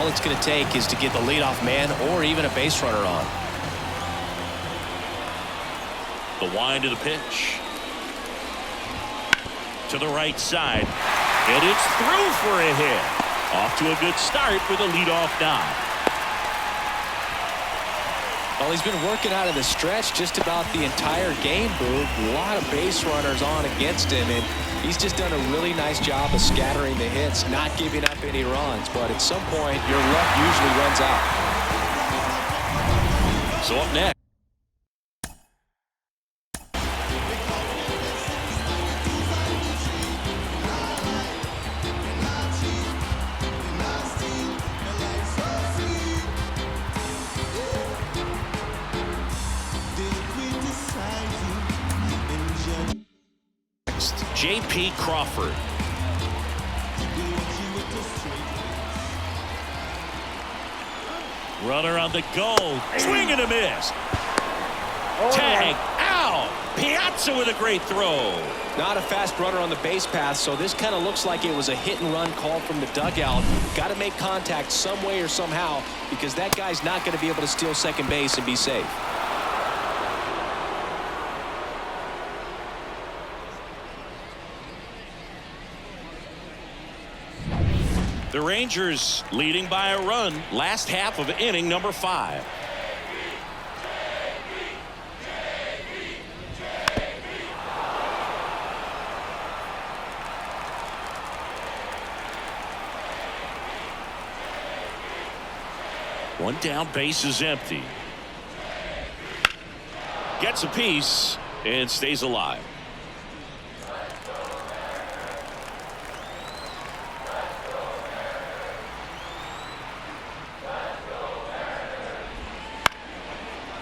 all it's going to take is to get the leadoff man or even a base runner on. The wind of the pitch. To the right side. And it's through for a hit. Off to a good start with a leadoff dive. Well, he's been working out of the stretch just about the entire game, Boog. A lot of base runners on against him, and he's just done a really nice job of scattering the hits, not giving up any runs. But at some point, your luck usually runs out. So up next. J.P. Crawford. Runner on the go. Swing and a miss. Tag out. Piazza with a great throw. Not a fast runner on the base path, so this kind of looks like it was a hit and run call from the dugout. Got to make contact some way or somehow, because that guy's not going to be able to steal second base and be safe. The Rangers leading by a run. Last half of inning number 5. One down, base is empty. Gets a piece and stays alive.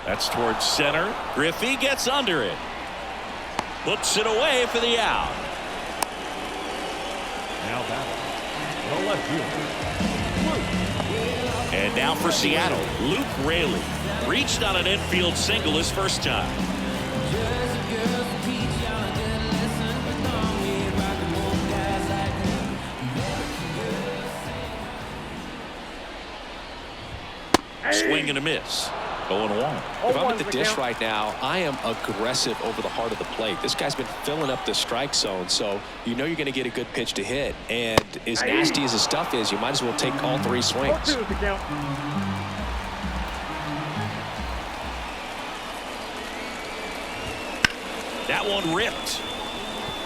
That's towards center. Griffey gets under it. Puts it away for the out. Now batting. The left fielder. And now for Seattle, Luke Raley. Reached on an infield single his first time. Swing and a miss. 0-1. If I'm at the dish right now, I am aggressive over the heart of the plate. This guy's been filling up the strike zone, so you know you're going to get a good pitch to hit. And as nasty as his stuff is, you might as well take all 3 swings. That one ripped.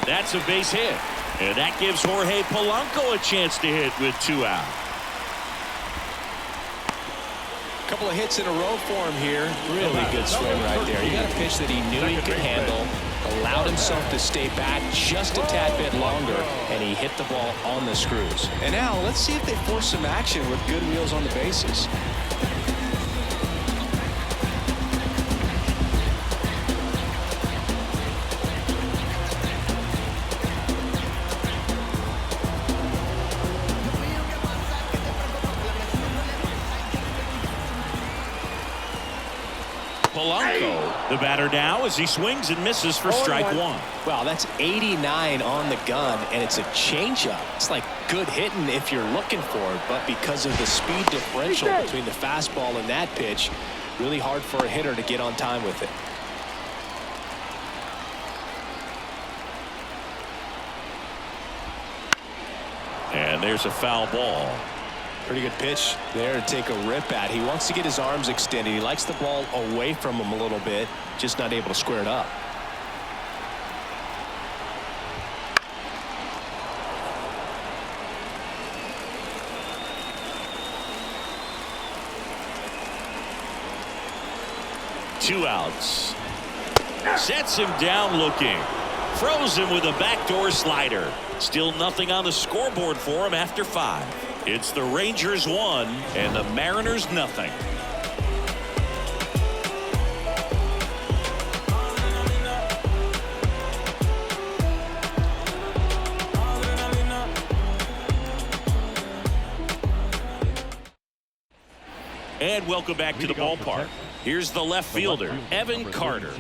That's a base hit. And that gives Jorge Polanco a chance to hit with 2 out. Couple of hits in a row for him here. Really good swing right there. He got a pitch that he knew he could handle, allowed himself to stay back just a tad bit longer, and he hit the ball on the screws. And now let's see if they force some action with good wheels on the bases. Polanco, the batter now as he swings and misses for strike 1. Wow, that's 89 on the gun, and it's a changeup. It's like good hitting if you're looking for it, but because of the speed differential between the fastball and that pitch, really hard for a hitter to get on time with it. And there's a foul ball. Pretty good pitch there to take a rip at. He wants to get his arms extended. He likes the ball away from him a little bit, just not able to square it up. Two outs. Sets him down looking. Throws him with a backdoor slider. Still nothing on the scoreboard for him after 5. It's the Rangers 1 and the Mariners nothing. And welcome back to the ballpark. Here's the left fielder, Evan Carter.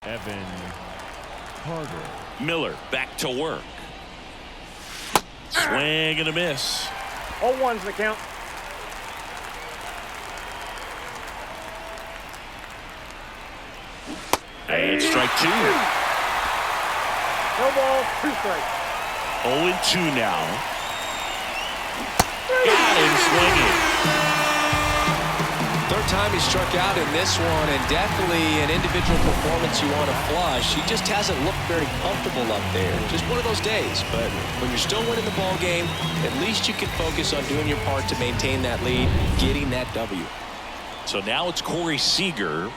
Evan Carter. Miller back to work. Swing and a miss. 0-1's the count. And strike 2. No ball, 2 strikes. 0-2 now. Got him swinging. Third time he struck out in this one, and definitely an individual performance you want to flush. He just hasn't looked very comfortable up there. Just one of those days. But when you're still winning the ball game, at least you can focus on doing your part to maintain that lead, getting that W. So now it's Corey Seager.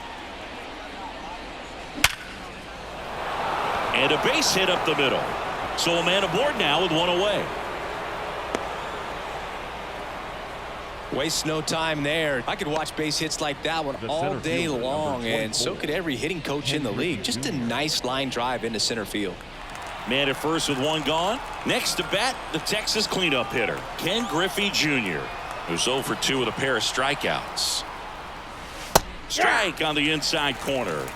And a base hit up the middle. So a man aboard now with 1 away. Waste no time there. I could watch base hits like that one all day long, and so could every hitting coach in the league. Just a nice line drive into center field. Man at first with 1 gone. Next to bat, the Texas cleanup hitter, Ken Griffey Jr., who's 0 for 2 with a pair of strikeouts. Strike on the inside corner.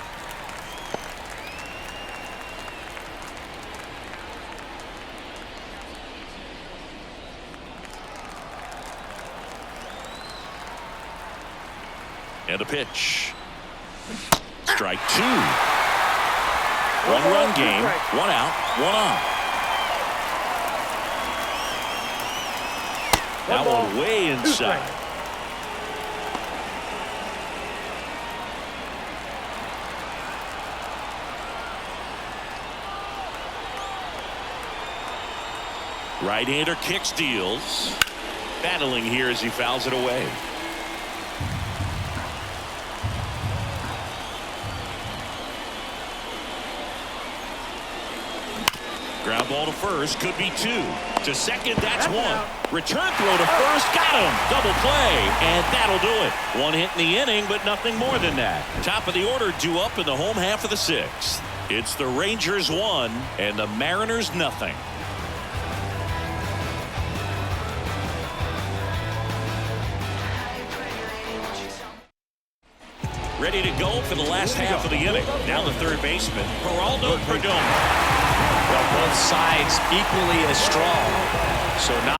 And a pitch. Strike 2. 1-run game. 1 out, 1 on. That one way inside. Right-hander kicks, deals. Battling here as he fouls it away. Ground ball to first, could be 2. To second, that's 1. Return throw to first, got him. Double play, and that'll do it. 1 hit in the inning, but nothing more than that. Top of the order due up in the home half of the 6th. It's the Rangers 1 and the Mariners nothing. Ready to go for the last half of the inning. Now the third baseman, Geraldo Perdomo. Well, both sides equally as strong. So not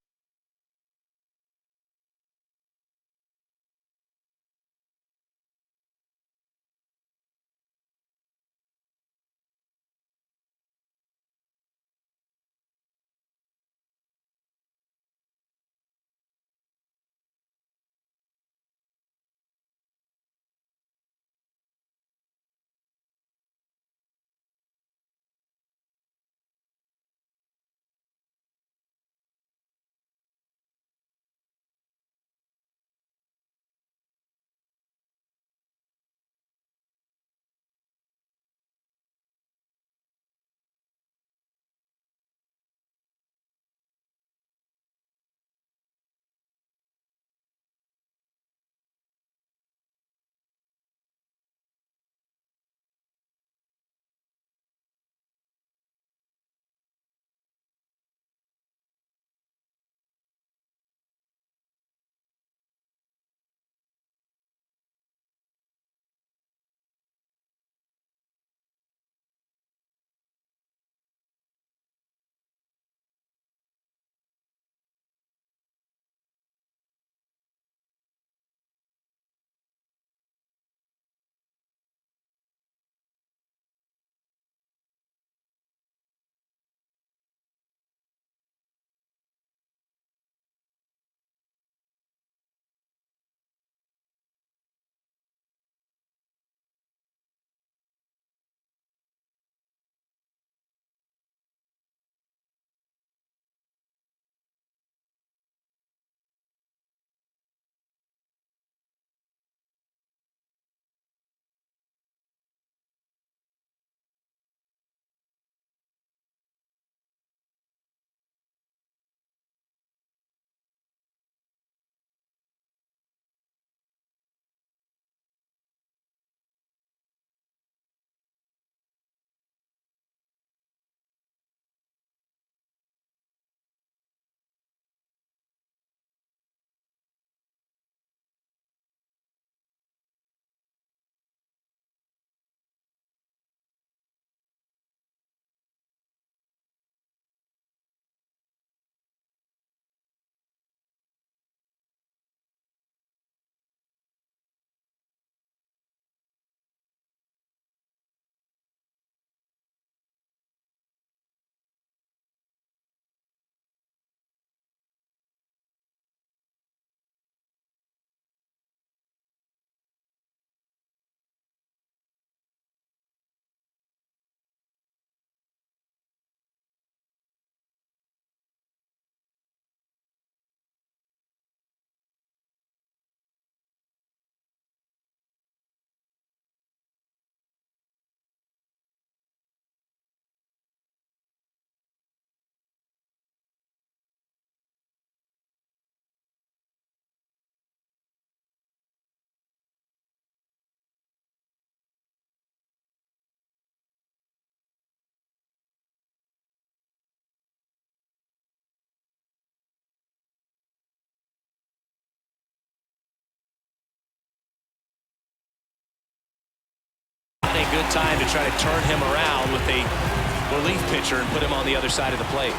good time to try to turn him around with a relief pitcher and put him on the other side of the plate.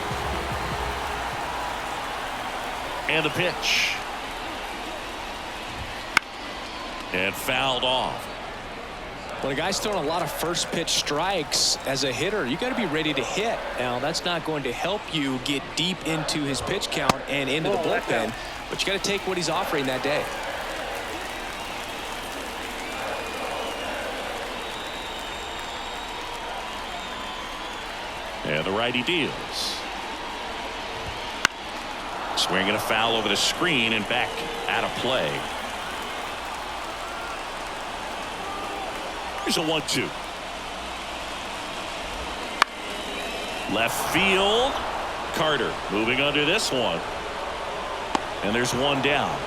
And the pitch. And fouled off. When a guy's throwing a lot of first pitch strikes as a hitter, you got to be ready to hit. Now, that's not going to help you get deep into his pitch count and into the bullpen, but you got to take what he's offering that day. And the righty deals. Swinging a foul over the screen and back out of play. Here's a 1-2. Left field. Carter moving under this one. And there's one down.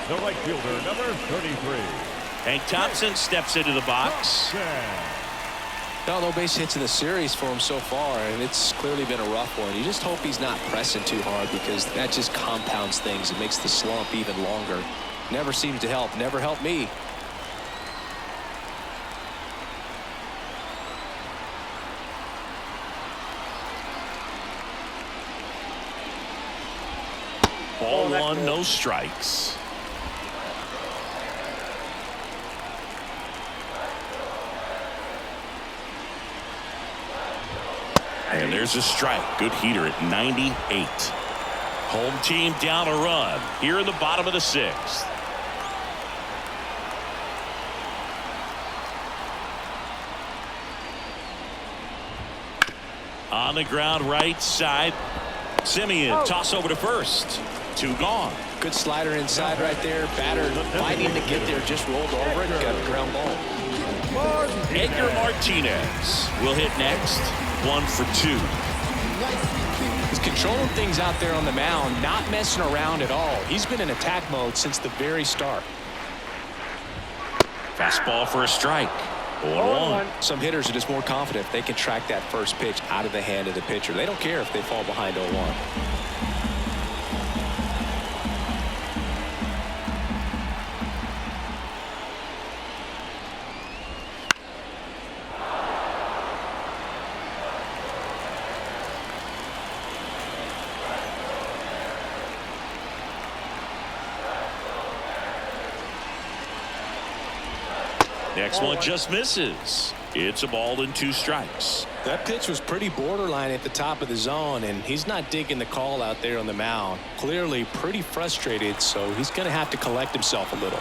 The right fielder, number 33. Hank Thompson steps into the box. No base hits in the series for him so far, and it's clearly been a rough one. You just hope he's not pressing too hard, because that just compounds things. It makes the slump even longer. Never seems to help. Never helped me. Ball one, no strikes. And there's a strike. Good heater at 98. Home team down a run here in the bottom of the sixth. On the ground right side. Simeon toss over to first. Two gone. Good slider inside right there. Batter fighting to get there, just rolled over it and got a ground ball. Edgar Martinez will hit next. 1 for 2. He's controlling things out there on the mound, not messing around at all. He's been in attack mode since the very start. Fastball for a strike. 0-1. Some hitters are just more confident if they can track that first pitch out of the hand of the pitcher. They don't care if they fall behind 0-1. Next one just misses. It's a ball and 2 strikes. That pitch was pretty borderline at the top of the zone, and he's not digging the call out there on the mound. Clearly pretty frustrated, so he's going to have to collect himself a little.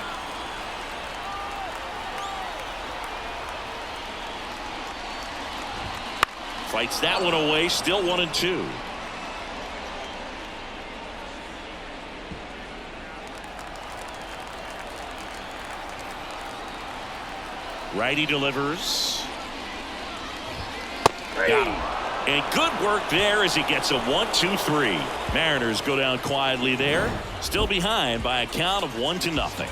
Fights that one away. Still 1-2. Righty delivers. Got him. And good work there as he gets a 1-2-3. Mariners go down quietly there. Still behind by a count of 1-0.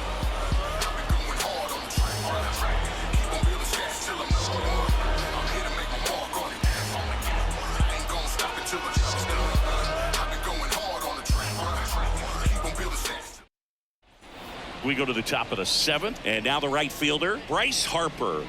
We go to the top of the 7th, and now the right fielder, Bryce Harper.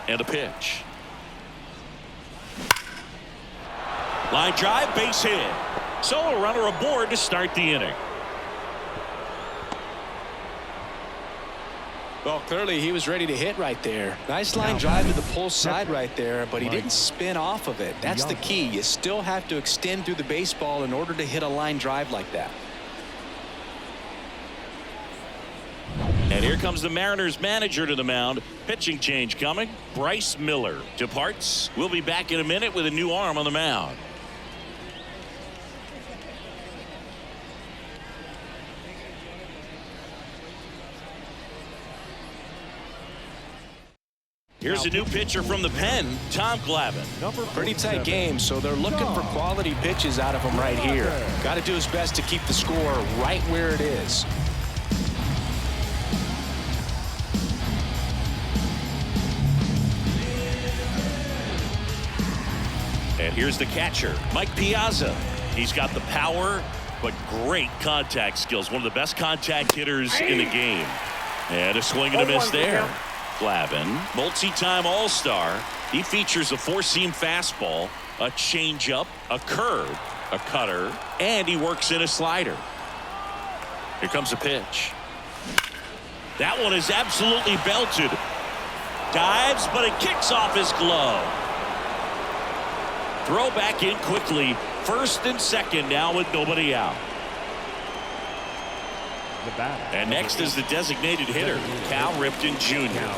And a pitch. Line drive, base hit. So a runner aboard to start the inning. Well, clearly he was ready to hit right there. Nice line drive to the pull side right there, but he didn't spin off of it. That's the key. You still have to extend through the baseball in order to hit a line drive like that. And here comes the Mariners manager to the mound. Pitching change coming. Bryce Miller departs. We'll be back in a minute with a new arm on the mound. Here's a new pitcher from the pen, Tom Glavine. Pretty tight game, so they're looking for quality pitches out of him right here. Got to do his best to keep the score right where it is. And here's the catcher, Mike Piazza. He's got the power, but great contact skills. One of the best contact hitters in the game. And a swing and a miss there. Glavine, multi-time All-Star. He features a four-seam fastball, a changeup, a curve, a cutter, and he works in a slider. Here comes a pitch. That one is absolutely belted. Dives, but it kicks off his glove. Throw back in quickly. First and second now with nobody out. And next is the designated hitter, Cal Ripken Jr.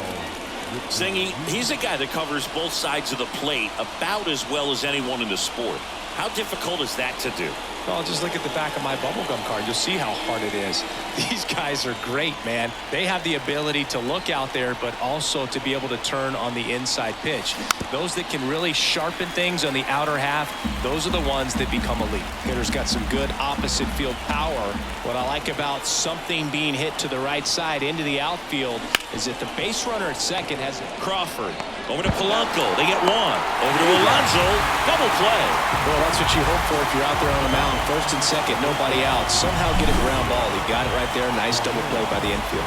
Singy, he's a guy that covers both sides of the plate about as well as anyone in the sport. How difficult is that to do? Well, just look at the back of my bubblegum card. You'll see how hard it is. These guys are great, man. They have the ability to look out there, but also to be able to turn on the inside pitch. Those that can really sharpen things on the outer half, those are the ones that become elite. Hitter's got some good opposite field power. What I like about something being hit to the right side into the outfield is that the base runner at second has Crawford. Over to Polanco. They get one. Over to Alonso. Double play. Well, that's what you hope for if you're out there on the mound. First and second, nobody out. Somehow get a ground ball. He got it right there. Nice double play by the infield.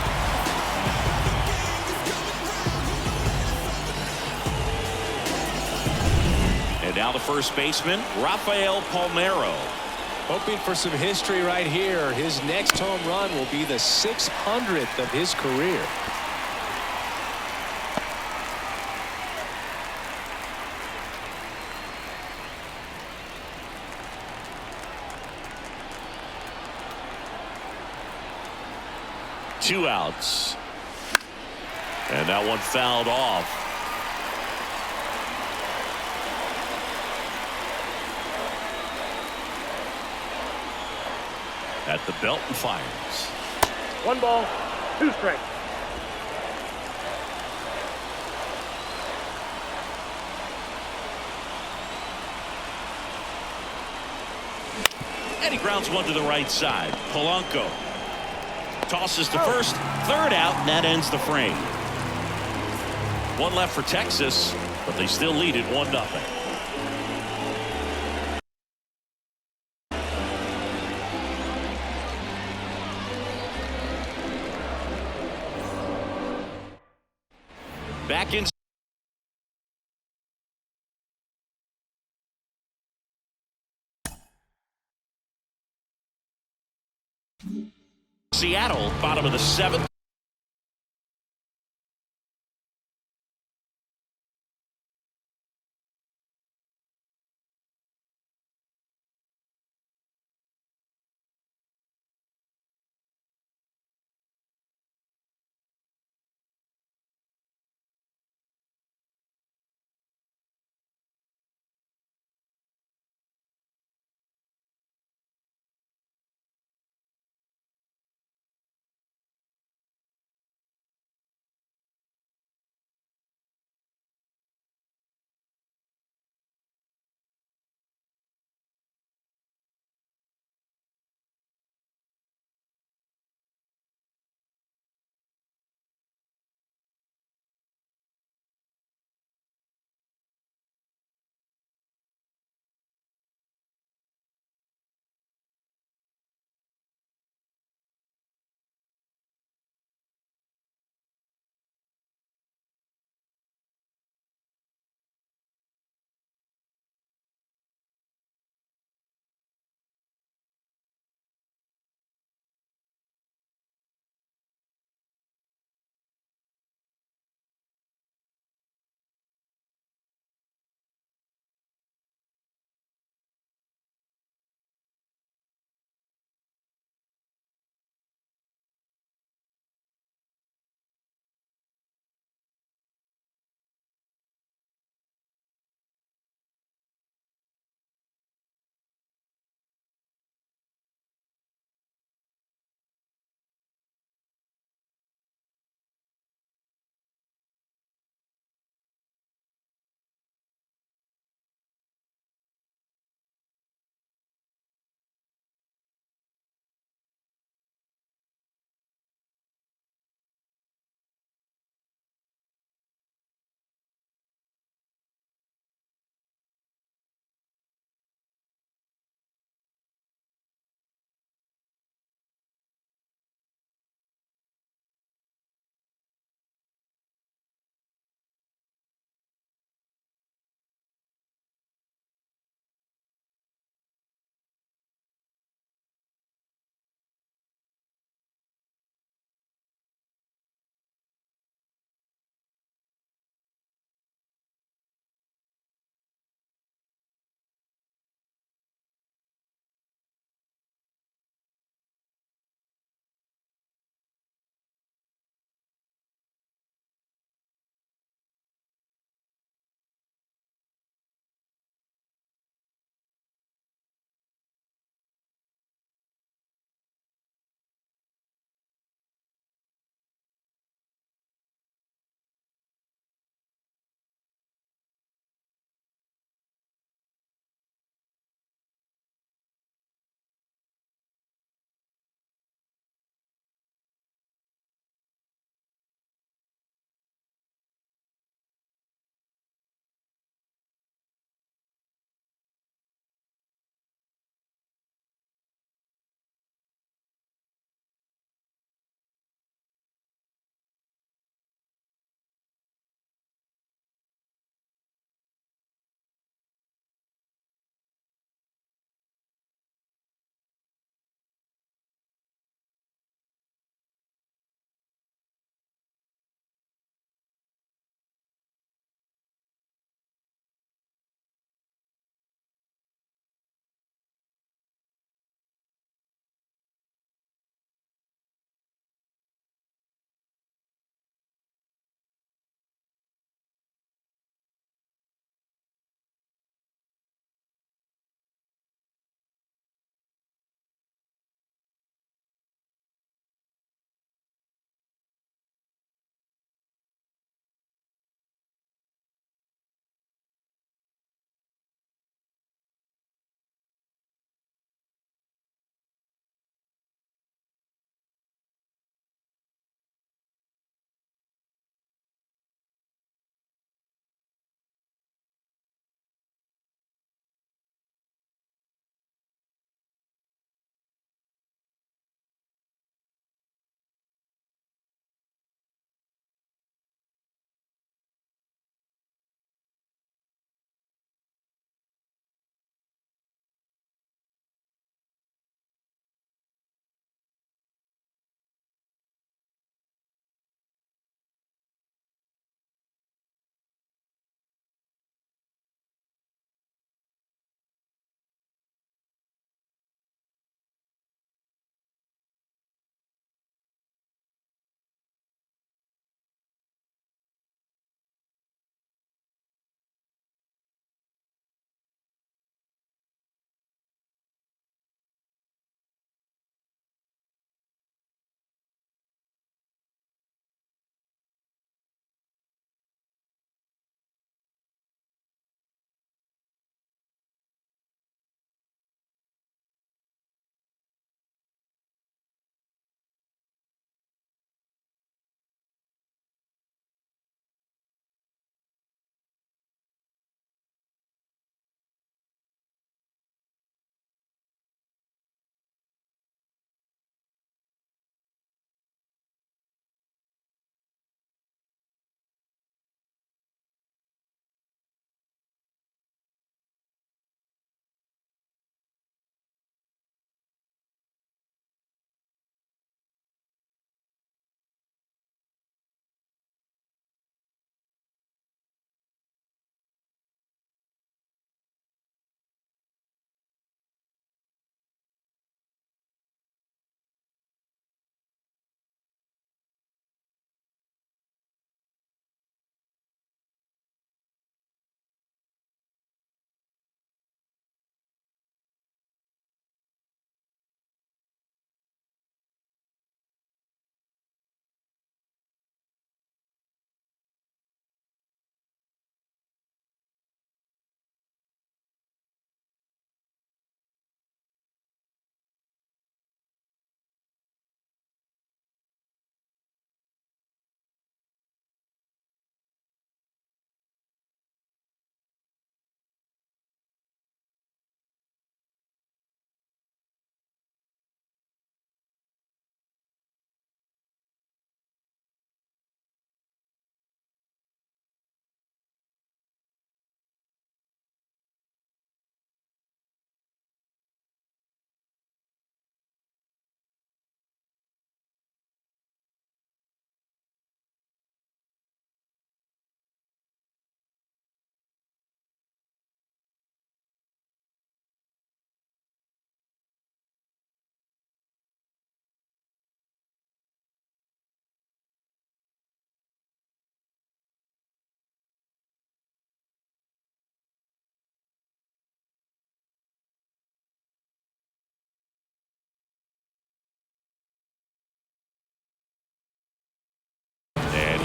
And now the first baseman, Rafael Palmeiro. Hoping for some history right here. His next home run will be the 600th of his career. Two outs. And that one fouled off. At the belt and fires. 1 ball, 2 strikes. And he grounds one to the right side. Polanco tosses to first, third out, and that ends the frame. One left for Texas, but they still lead it 1-0. Back in Seattle, bottom of the 7th.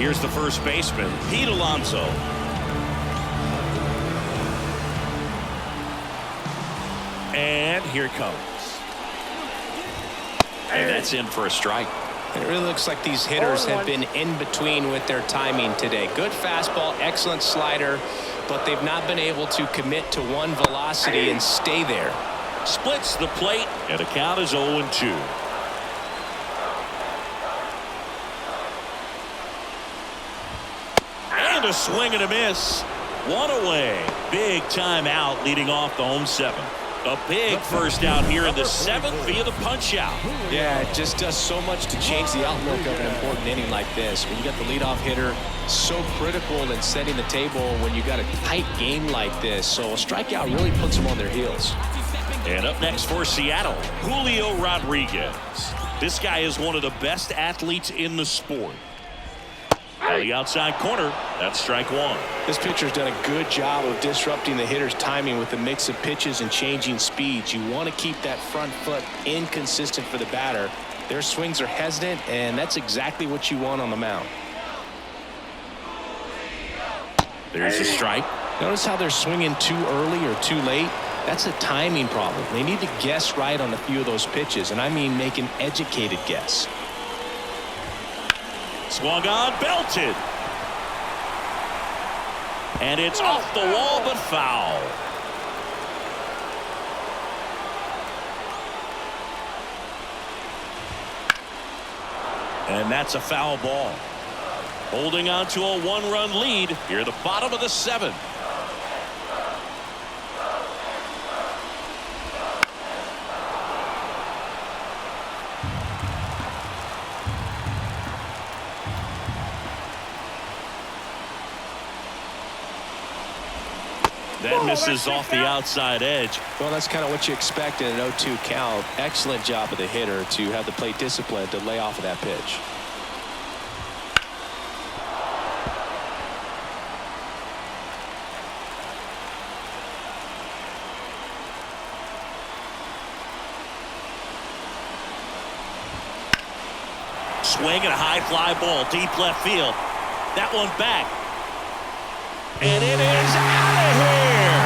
Here's the first baseman, Pete Alonso. And here it comes. And that's in for a strike. It really looks like these hitters have been in between with their timing today. Good fastball, excellent slider, but they've not been able to commit to one velocity and stay there. Splits the plate, and the count is 0-2. And a swing and a miss. One away. Big time out leading off the home seventh. A big first out here in the seventh via the punch out. Yeah, it just does so much to change the outlook of an important inning like this. When you got the leadoff hitter, so critical in setting the table when you got a tight game like this. So a strikeout really puts them on their heels. And up next for Seattle, Julio Rodriguez. This guy is one of the best athletes in the sport. On the outside corner, that's strike one. This pitcher's done a good job of disrupting the hitter's timing with the mix of pitches and changing speeds. You want to keep that front foot inconsistent for the batter. Their swings are hesitant, and that's exactly what you want on the mound. There's a strike. Notice how they're swinging too early or too late. That's a timing problem. They need to guess right on a few of those pitches, and I mean make an educated guess. Swung on, belted. And it's off the wall, but foul. And that's a foul ball. Holding on to a one-run lead here at the bottom of the seventh. That misses off the outside edge. Well, that's kind of what you expect in an 0-2 count. Excellent job of the hitter to have the plate discipline to lay off of that pitch. Swing and a high fly ball deep left field. That one back. And it is out of here.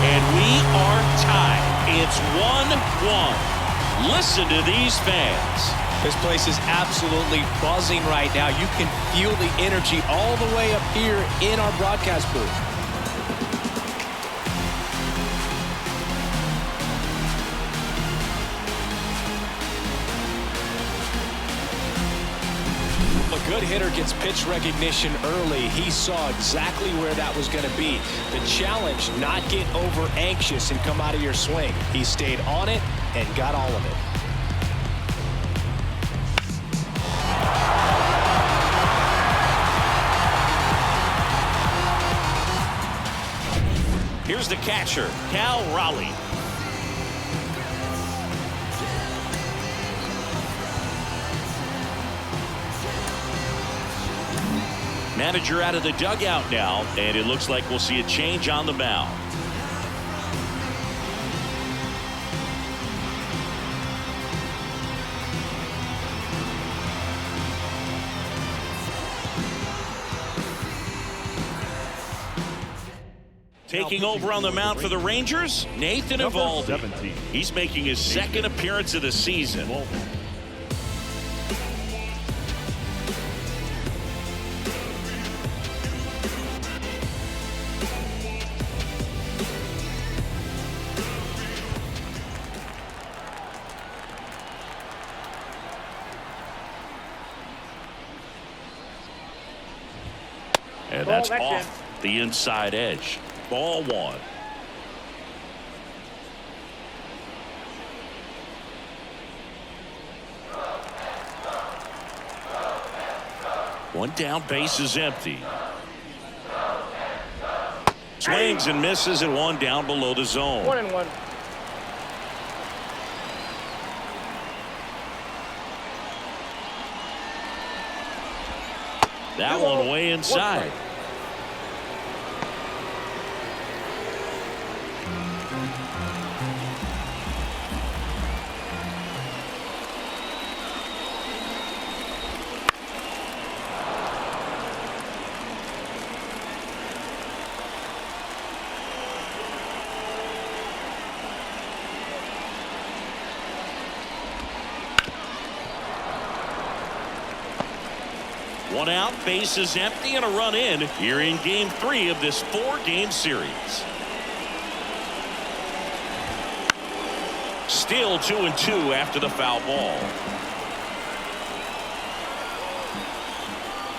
And we are tied. It's 1-1. Listen to these fans. This place is absolutely buzzing right now. You can feel the energy all the way up here in our broadcast booth. A good hitter gets pitch recognition early. He saw exactly where that was going to be. The challenge, not get over anxious and come out of your swing. He stayed on it and got all of it. Here's the catcher, Cal Raleigh. Manager out of the dugout now, and it looks like we'll see a change on the mound. Taking over on the mound for the Rangers, Nathan Eovaldi. He's making his second appearance of the season. And that's off the inside edge. Ball one. One down, base is empty. Swings and misses, and one down below the zone. 1-1. That one way inside. One out, base is empty, and a run in here in Game 3 of this 4-game series. Still 2-2 after the foul ball.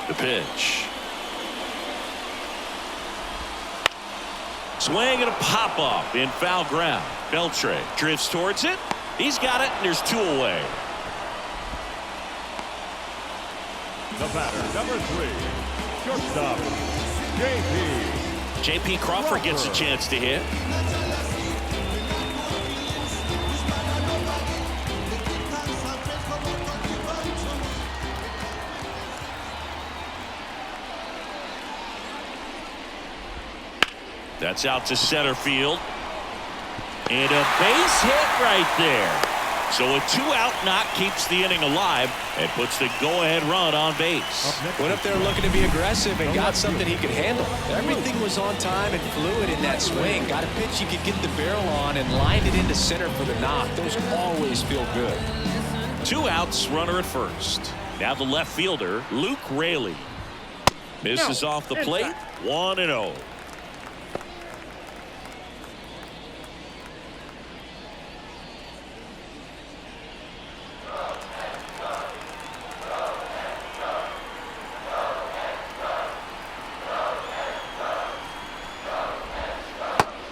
The pitch. Swing and a pop-up in foul ground. Beltre drifts towards it. He's got it, and there's 2 away. The batter, number 3, shortstop, J.P. Crawford gets a chance to hit. That's out to center field. And a base hit right there. So a 2-out knock keeps the inning alive and puts the go-ahead run on base. Went up there looking to be aggressive and got something he could handle. Everything was on time and fluid in that swing. Got a pitch he could get the barrel on and lined it into center for the knock. Those always feel good. 2 outs, runner at first. Now the left fielder, Luke Raley. Misses off the plate, 1-0.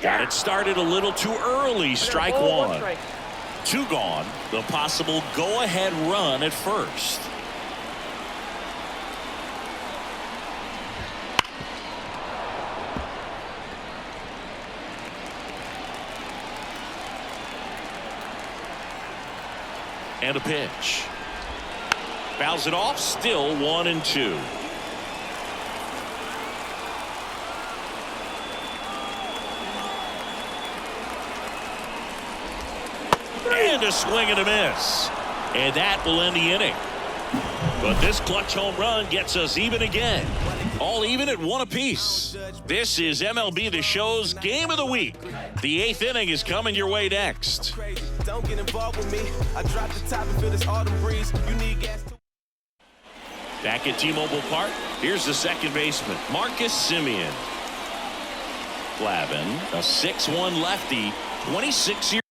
Got it started a little too early. Strike 1. 2 gone. The possible go-ahead run at first. And a pitch. Fouls it off. Still 1-2. And a swing and a miss. And that will end the inning. But this clutch home run gets us even again. All even at 1 apiece. This is MLB The Show's Game of the Week. The 8th inning is coming your way next. Don't get involved with me. I drop the top and feel this autumn breeze. You need gas. Back at T-Mobile Park, here's the second baseman, Marcus Semien. Glavine, a 6'1" lefty, 26 years.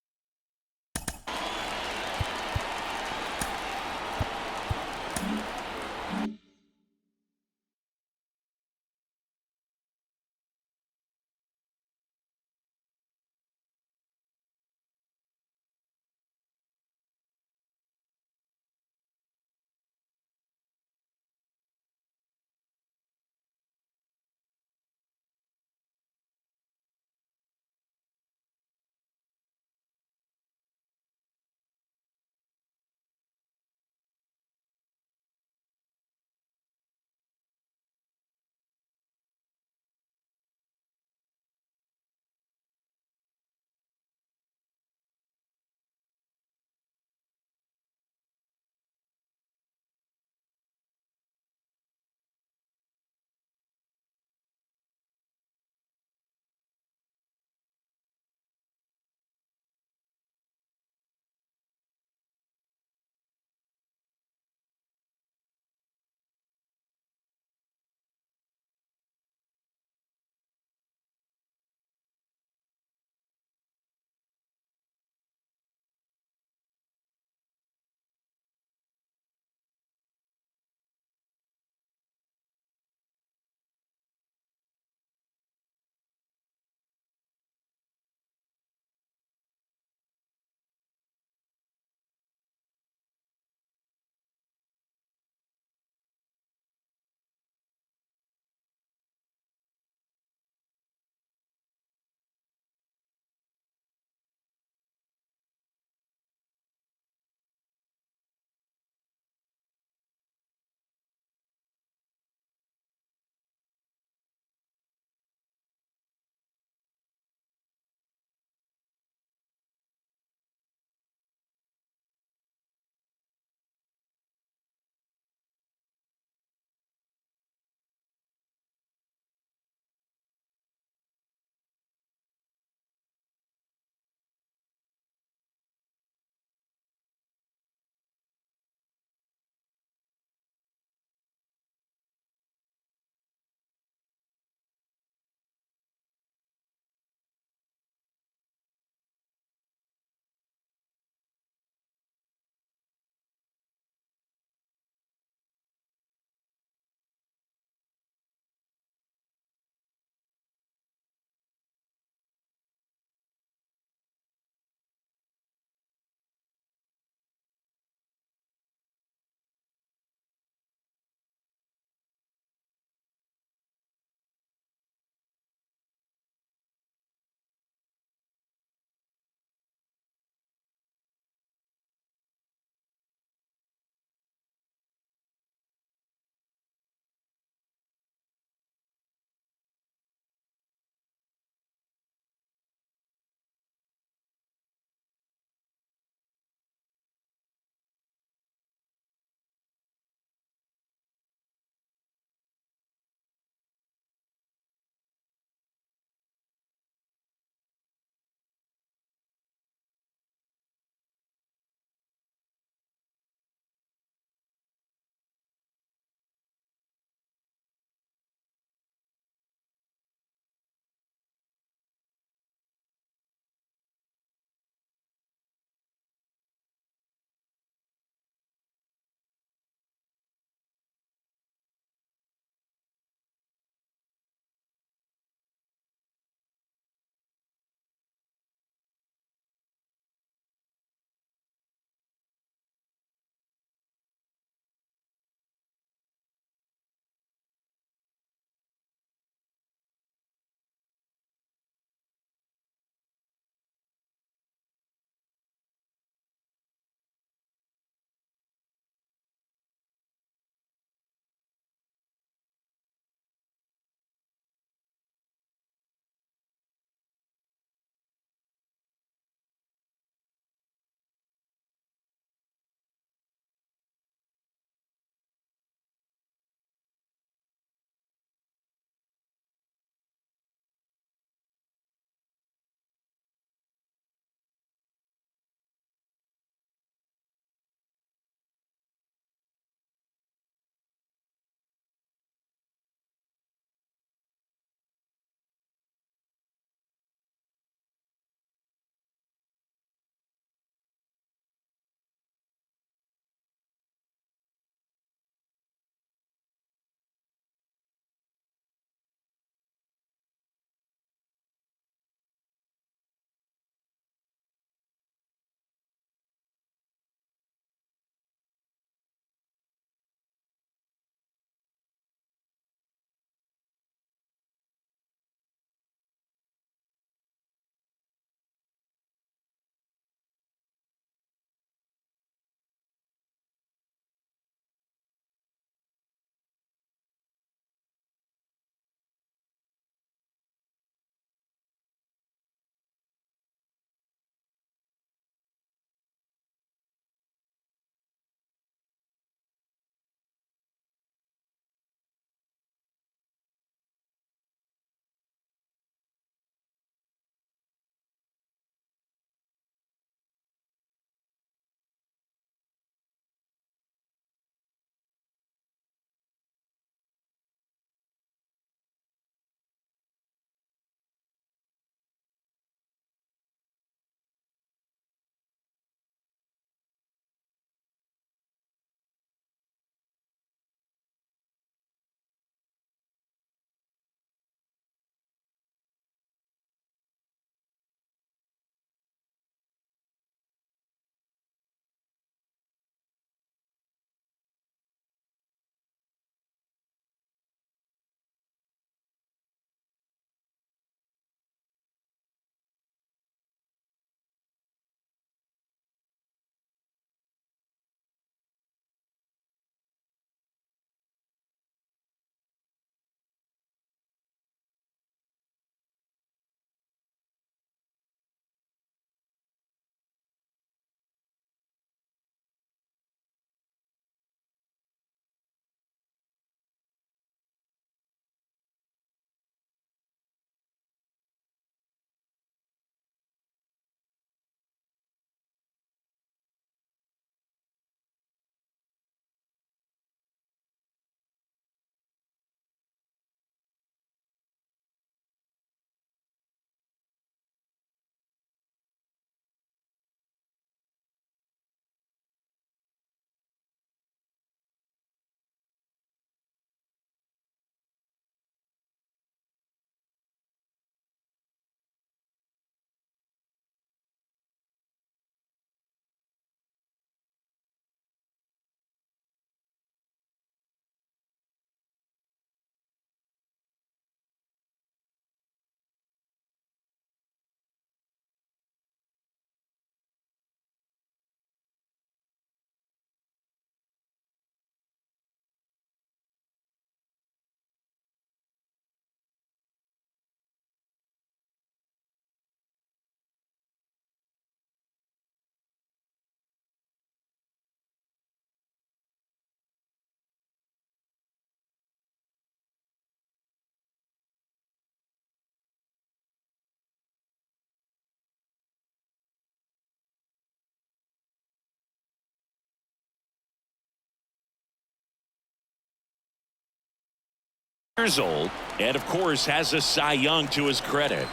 years old, and of course has a Cy Young to his credit.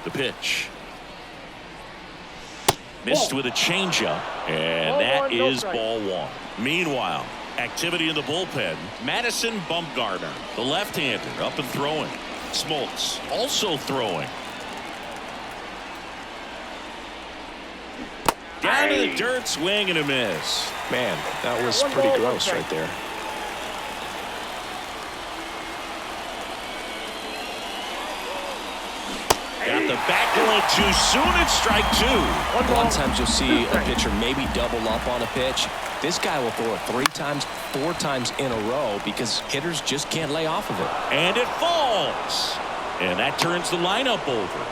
The pitch. Missed with a changeup, and that is ball one. Meanwhile, activity in the bullpen. Madison Bumgarner, the left-hander, up and throwing. Smoltz also throwing. Down to the dirt, swing and a miss. Man, that was pretty gross right there. Got the back going too soon. It's strike two. A lot of times you'll see a pitcher maybe double up on a pitch. This guy will throw it 3 times, 4 times in a row because hitters just can't lay off of it. And it falls. And that turns the lineup over.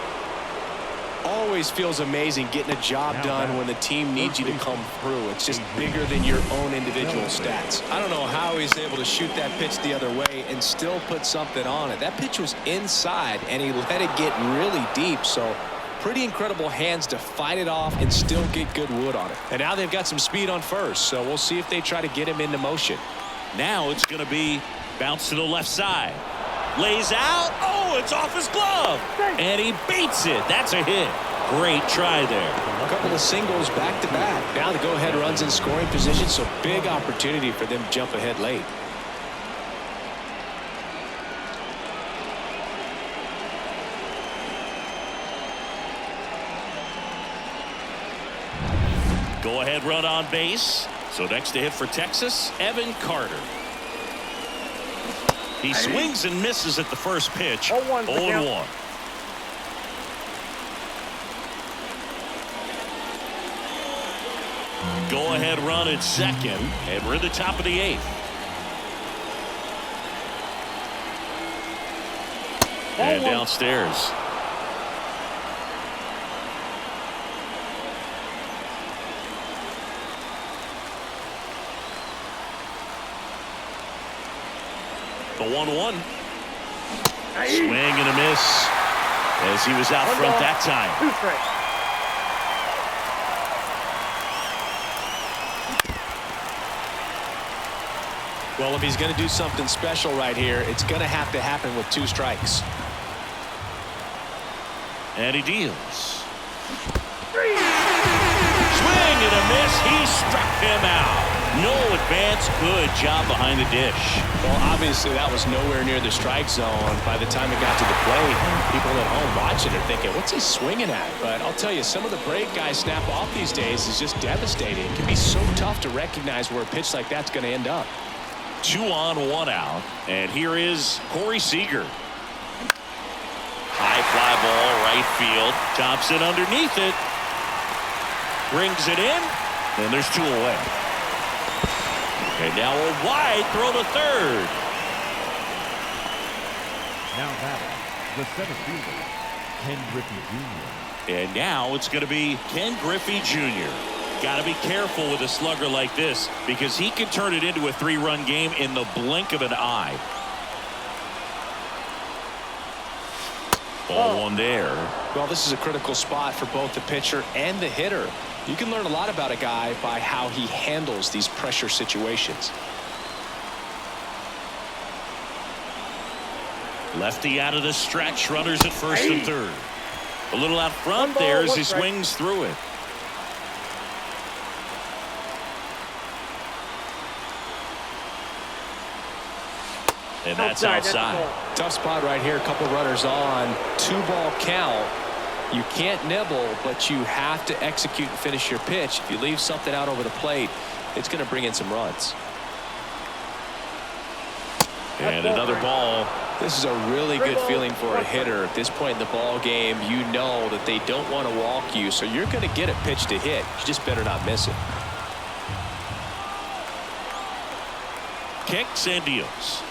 Always feels amazing getting a job done when the team needs you to come through. It's just bigger than your own individual stats. I don't know how he's able to shoot that pitch the other way and still put something on it. That pitch was inside and he let it get really deep. So pretty incredible hands to fight it off and still get good wood on it. And now they've got some speed on first, so we'll see if they try to get him into motion. Now it's going to be bounce to the left side. Lays out. Oh, it's off his glove. And he beats it. That's a hit. Great try there. A couple of singles back to back. Now the go-ahead runs in scoring position, so big opportunity for them to jump ahead late. Go-ahead run on base. So next to hit for Texas, Evan Carter. He swings and misses at the first pitch. 0-1. Go ahead run at second, and we're at the top of the 8th. And downstairs. The 1-1. Swing and a miss as he was out front that time. 2 strikes. Well, if he's going to do something special right here, it's going to have to happen with 2 strikes. And he deals. Swing and a miss. He struck him out. No advance. Good job behind the dish. Well, obviously that was nowhere near the strike zone by the time it got to the plate. People at home watching are thinking, what's he swinging at? But I'll tell you, some of the break guys snap off these days is just devastating. It can be so tough to recognize where a pitch like that's going to end up. 2 on, 1 out. And here is Corey Seager. High fly ball, right field. Thompson underneath it. Brings it in. And there's 2 away. And now a wide throw to third. Now batting, the center fielder, Ken Griffey Jr. And now it's going to be Ken Griffey Jr. Got to be careful with a slugger like this because he can turn it into a 3-run game in the blink of an eye. Ball 1 there. Well, this is a critical spot for both the pitcher and the hitter. You can learn a lot about a guy by how he handles these pressure situations. Lefty out of the stretch. Runners at first and third. A little out front there as he swings through it. And that's outside. Tough spot right here. A couple runners on. 2-ball count. You can't nibble, but you have to execute and finish your pitch. If you leave something out over the plate, it's going to bring in some runs. And another ball. This is a really good feeling for a hitter. At this point in the ball game, you know that they don't want to walk you, so you're going to get a pitch to hit. You just better not miss it. Kicks and deals.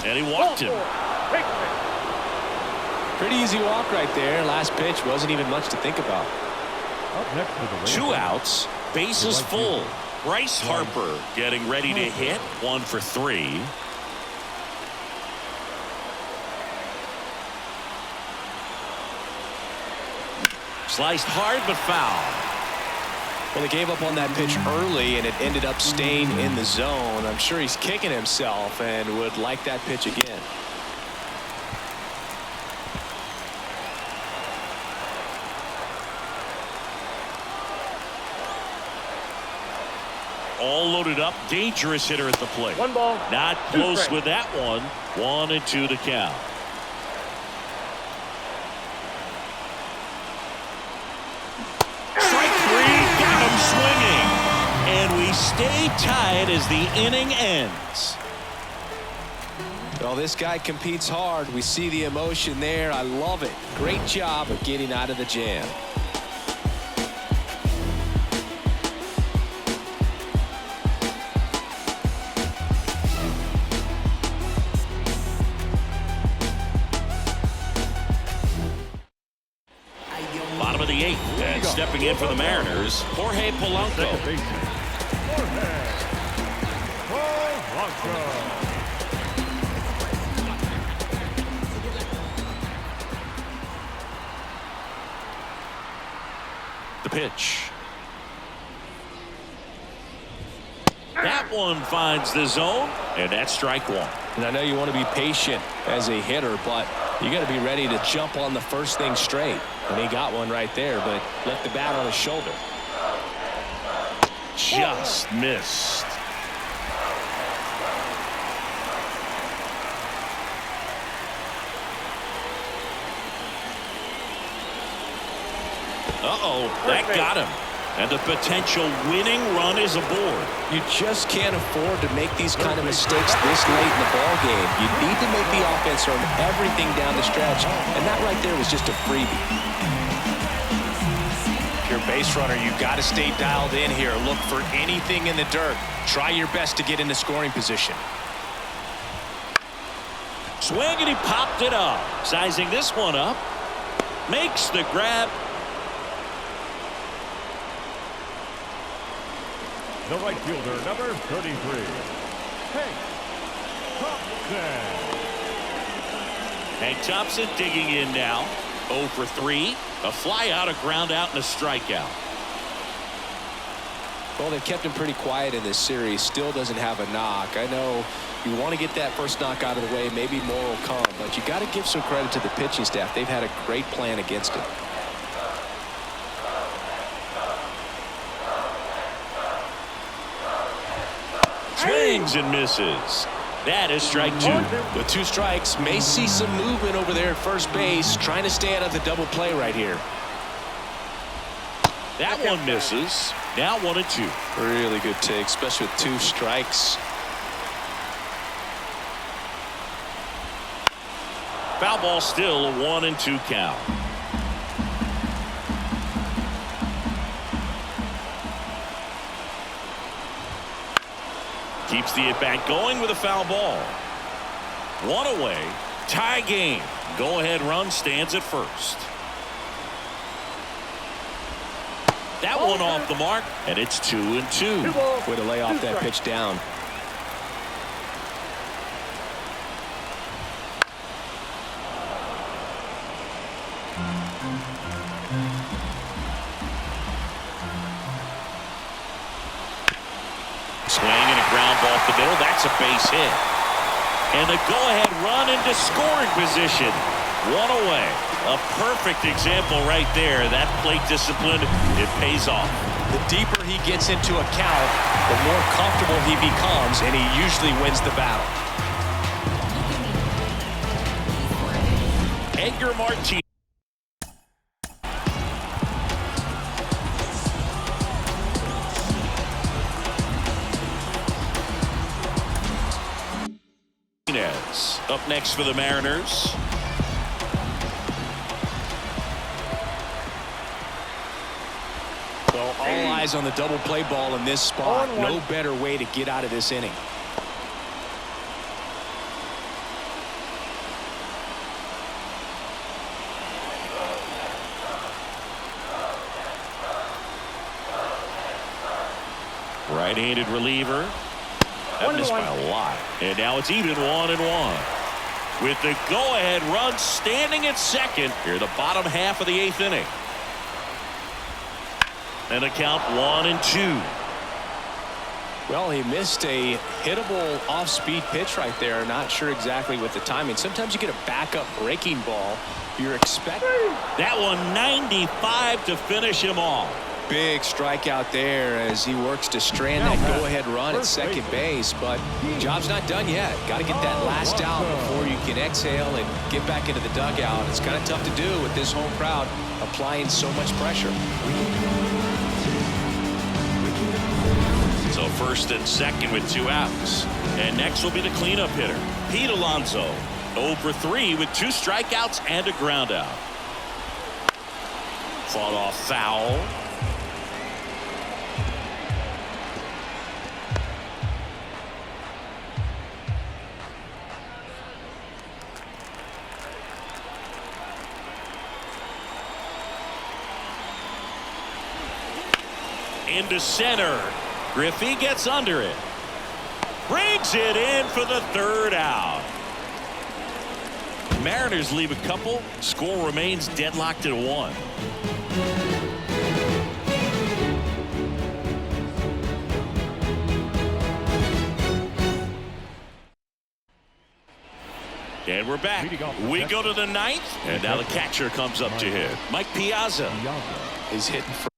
And he walked him. Pretty easy walk right there. Last pitch wasn't even much to think about. Up next for the Rays, 2 outs. Bases full. Bryce Harper getting ready to hit. 1 for 3. Sliced hard but foul. Well, he gave up on that pitch early, and it ended up staying in the zone. I'm sure he's kicking himself and would like that pitch again. all loaded up. Dangerous hitter at the plate. 1 ball. Not 2 close strikes. with that one. 1-2 to count. Strike 3, got him swinging. And we stay tied as the inning ends. Well, this guy competes hard. We see the emotion there. I love it. Great job of getting out of the jam. Bottom of the 8th, and stepping in for the Mariners, Jorge Polanco. Second baseman, Jorge Polanco. The pitch. That one finds the zone, and that's strike 1. And I know you want to be patient as a hitter, but you got to be ready to jump on the first thing straight. And he got one right there, but left the bat on his shoulder. Just missed. Uh-oh, that got him. And the potential winning run is aboard. You just can't afford to make these kind of mistakes this late in the ball game. You need to make the offense earn everything down the stretch, and that right there was just a freebie. If you're a base runner, you've got to stay dialed in here. Look for anything in the dirt. Try your best to get into scoring position. Swing, and he popped it up. Sizing this one up. Makes the grab. The right fielder, number 33, Hank Thompson. Hank Thompson digging in now. 0 for 3. A fly out, a ground out, and a strikeout. Well, they've kept him pretty quiet in this series. Still doesn't have a knock. I know you want to get that first knock out of the way. Maybe more will come, but you got to give some credit to the pitching staff. They've had a great plan against him. Swings and misses. That is strike 2. With 2 strikes, may see some movement over there at first base, trying to stay out of the double play right here. That one misses. Now 1-2. Really good take, especially with 2 strikes. Foul ball, still a 1-2 count. Keeps the at-bat going with a foul ball. 1 away. Tie game. Go-ahead run stands at first. That one off the mark, and it's 2-2. Way to lay off that pitch down. Swing and a ground ball off the middle. That's a base hit. And the go-ahead run into scoring position. 1 away. A perfect example right there. That plate discipline, it pays off. The deeper he gets into a count, the more comfortable he becomes, and he usually wins the battle. Edgar Martinez. Up next for the Mariners. Well, all eyes on the double play ball in this spot. No better way to get out of this inning. Right-handed reliever. That missed by a lot. And now it's even 1-1. With the go-ahead run standing at second here, the bottom half of the 8th inning. And a count 1-2. Well, he missed a hittable off-speed pitch right there. Not sure exactly with the timing. Sometimes you get a backup breaking ball. You're expecting that one 95 to finish him off. big strikeout there as he works to strand that go-ahead run at second base. But job's not done yet. Got to get that last out before you can exhale and get back into the dugout. It's kind of tough to do with this home crowd applying so much pressure. So first and second with 2 outs. And next will be the cleanup hitter, Pete Alonso. 0 for 3 with 2 strikeouts and a ground out. Fought off foul. Into center. Griffey gets under it. Brings it in for the 3rd out. Mariners leave a couple. Score remains deadlocked at 1. And we're back. We go to the 9th. And now the catcher comes up to hit. Mike Piazza. He's hitting for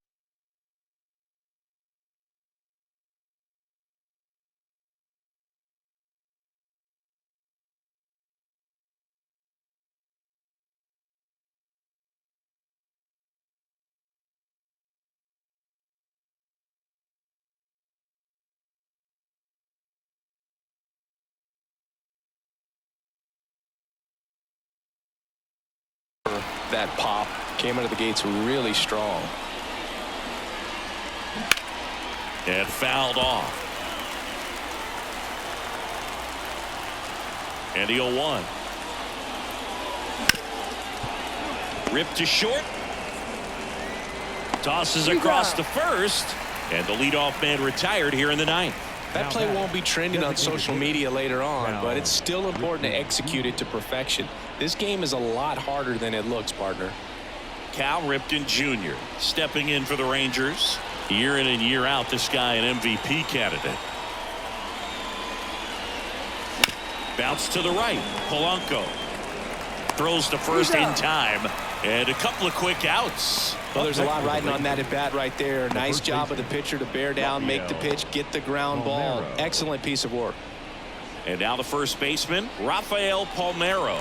that pop. Came out of the gates really strong. And fouled off. And the 0-1. Ripped to short. Tosses across the first. And the leadoff man retired here in the 9th. That play won't be trending on social media later on, but it's still important to execute it to perfection. This game is a lot harder than it looks, partner. Cal Ripken Jr. stepping in for the Rangers. Year in and year out, this guy an MVP candidate. Bounce to the right. Polanco throws to first in time. And a couple of quick outs. Well, there's a lot riding on that at bat right there. Nice job of the pitcher to bear down, make the pitch, get the ground ball. Excellent piece of work. And now the first baseman, Rafael Palmeiro.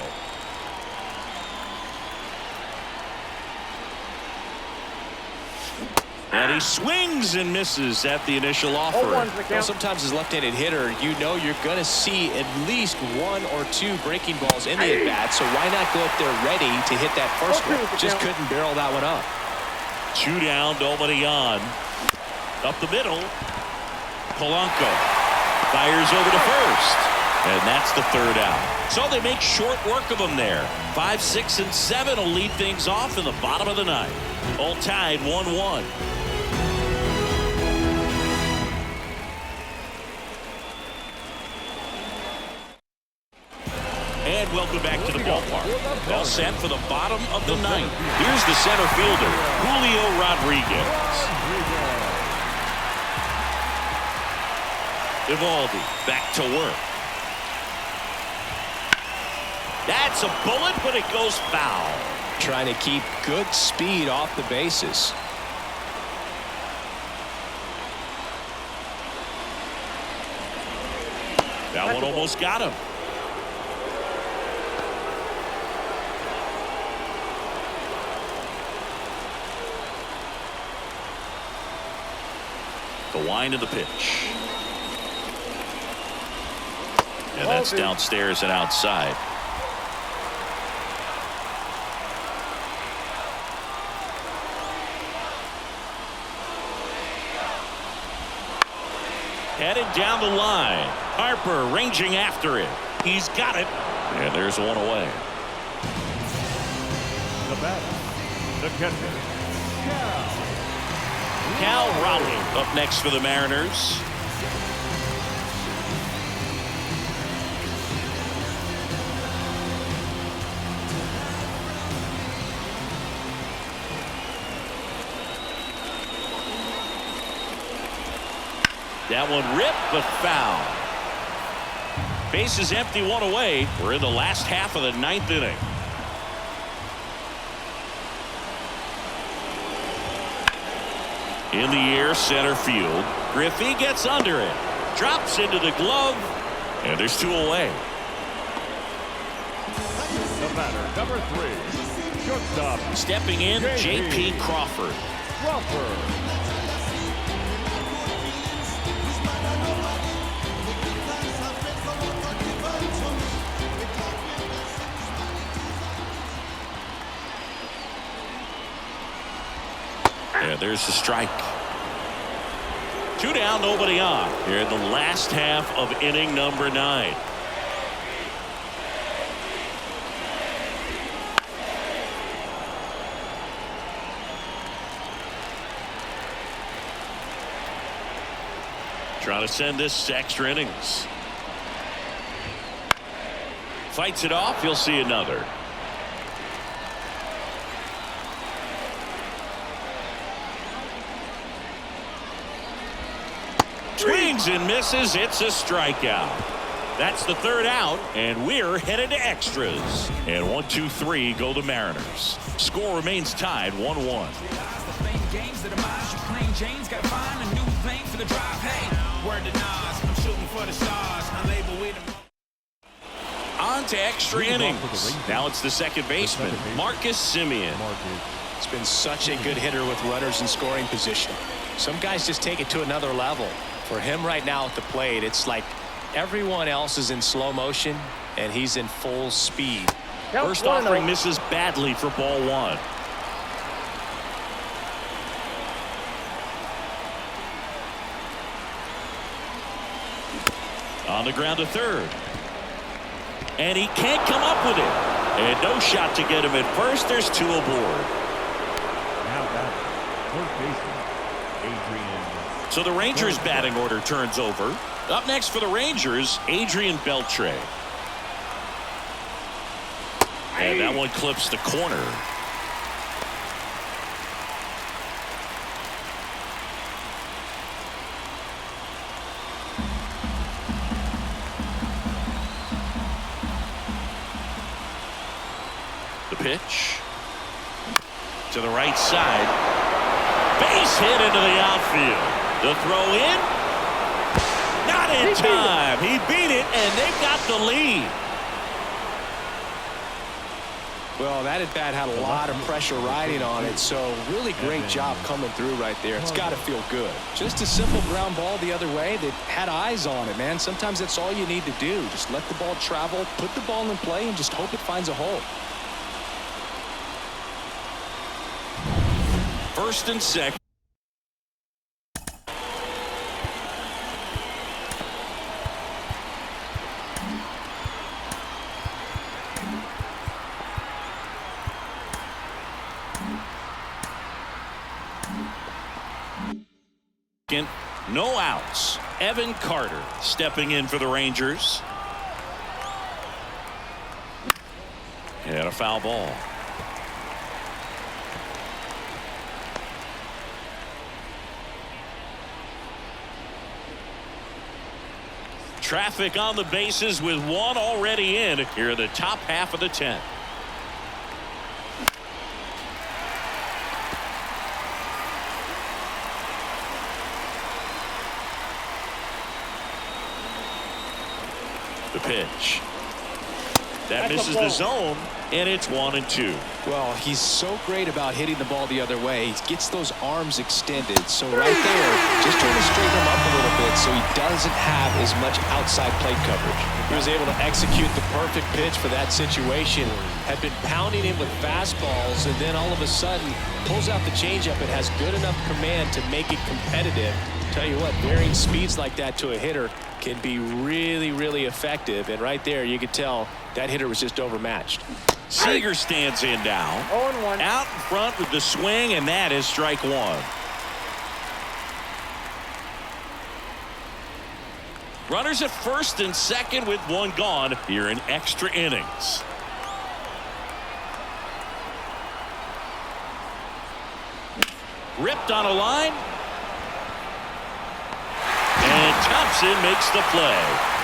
And he swings and misses at the initial offer. Well, sometimes as left-handed hitter, you know you're going to see at least 1 or 2 breaking balls in the at-bat, so why not go up there ready to hit that first one? Just couldn't barrel that one up. 2 down, nobody on. Up the middle. Polanco fires over to first. And that's the 3rd out. So they make short work of them there. 5, 6, and 7 will lead things off in the bottom of the 9th. All tied 1-1. And welcome back to the ballpark. All set for the bottom of the 9th. Here's the center fielder, Julio Rodriguez. Evaldi back to work. That's a bullet, but it goes foul. Trying to keep good speed off the bases. That one almost got him. The wind of the pitch. And that's downstairs and outside. Headed down the line. Harper ranging after it. He's got it. And there's one away. The batter, the catcher, Cal Raleigh up next for the Mariners. That one ripped, but foul. Base is empty, 1 away. We're in the last half of the 9th inning. In the air, center field. Griffey gets under it. Drops into the glove. And there's 2 away. The batter, number 3, shortstop, Stepping in, J.P. Crawford. And there's the strike. 2 down, nobody on. Here in the last half of inning number 9. Trying to send this to extra innings. Fights it off. You'll see another. Swings and misses. It's a strikeout. That's the 3rd out, and we're headed to extras. And 1, 2, 3 go the Mariners. Score remains tied 1-1. On to extra innings. Now it's the second baseman, Marcus Semien. It's been such a good hitter with runners in scoring position. Some guys just take it to another level. For him right now at the plate, it's like everyone else is in slow motion and he's in full speed. First offering misses badly for ball 1. On the ground to third. And he can't come up with it. And no shot to get him at first. There's 2 aboard. Now batting, first baseman, Adrian. So the Rangers batting order turns over. Up next for the Rangers, Adrian Beltre. And that one clips the corner. The pitch to the right side. Base hit into the outfield. The throw in. Not in time. He beat it, and they've got the lead. Well, that at bat had a lot of pressure riding on it, so really great job coming through right there. It's got to feel good. Just a simple ground ball the other way that had eyes on it, man. Sometimes that's all you need to do. Just let the ball travel, put the ball in play, and just hope it finds a hole. First and second. No outs. Evan Carter stepping in for the Rangers. And a foul ball. Traffic on the bases with 1 already in here in the top half of the 10th. The pitch. That misses the zone, and it's 1-2. Well, he's so great about hitting the ball the other way. He gets those arms extended. So right there, just trying to straighten him up a little bit so he doesn't have as much outside plate coverage. He was able to execute the perfect pitch for that situation. Had been pounding him with fastballs, and then all of a sudden pulls out the changeup and has good enough command to make it competitive. Tell you what, varying speeds like that to a hitter can be really, really effective. And right there, you could tell that hitter was just overmatched. Seager stands in now. 0-1. Out in front with the swing, and that is strike 1. Runners at first and second with 1 gone here in extra innings. Ripped on a line. And Thompson makes the play.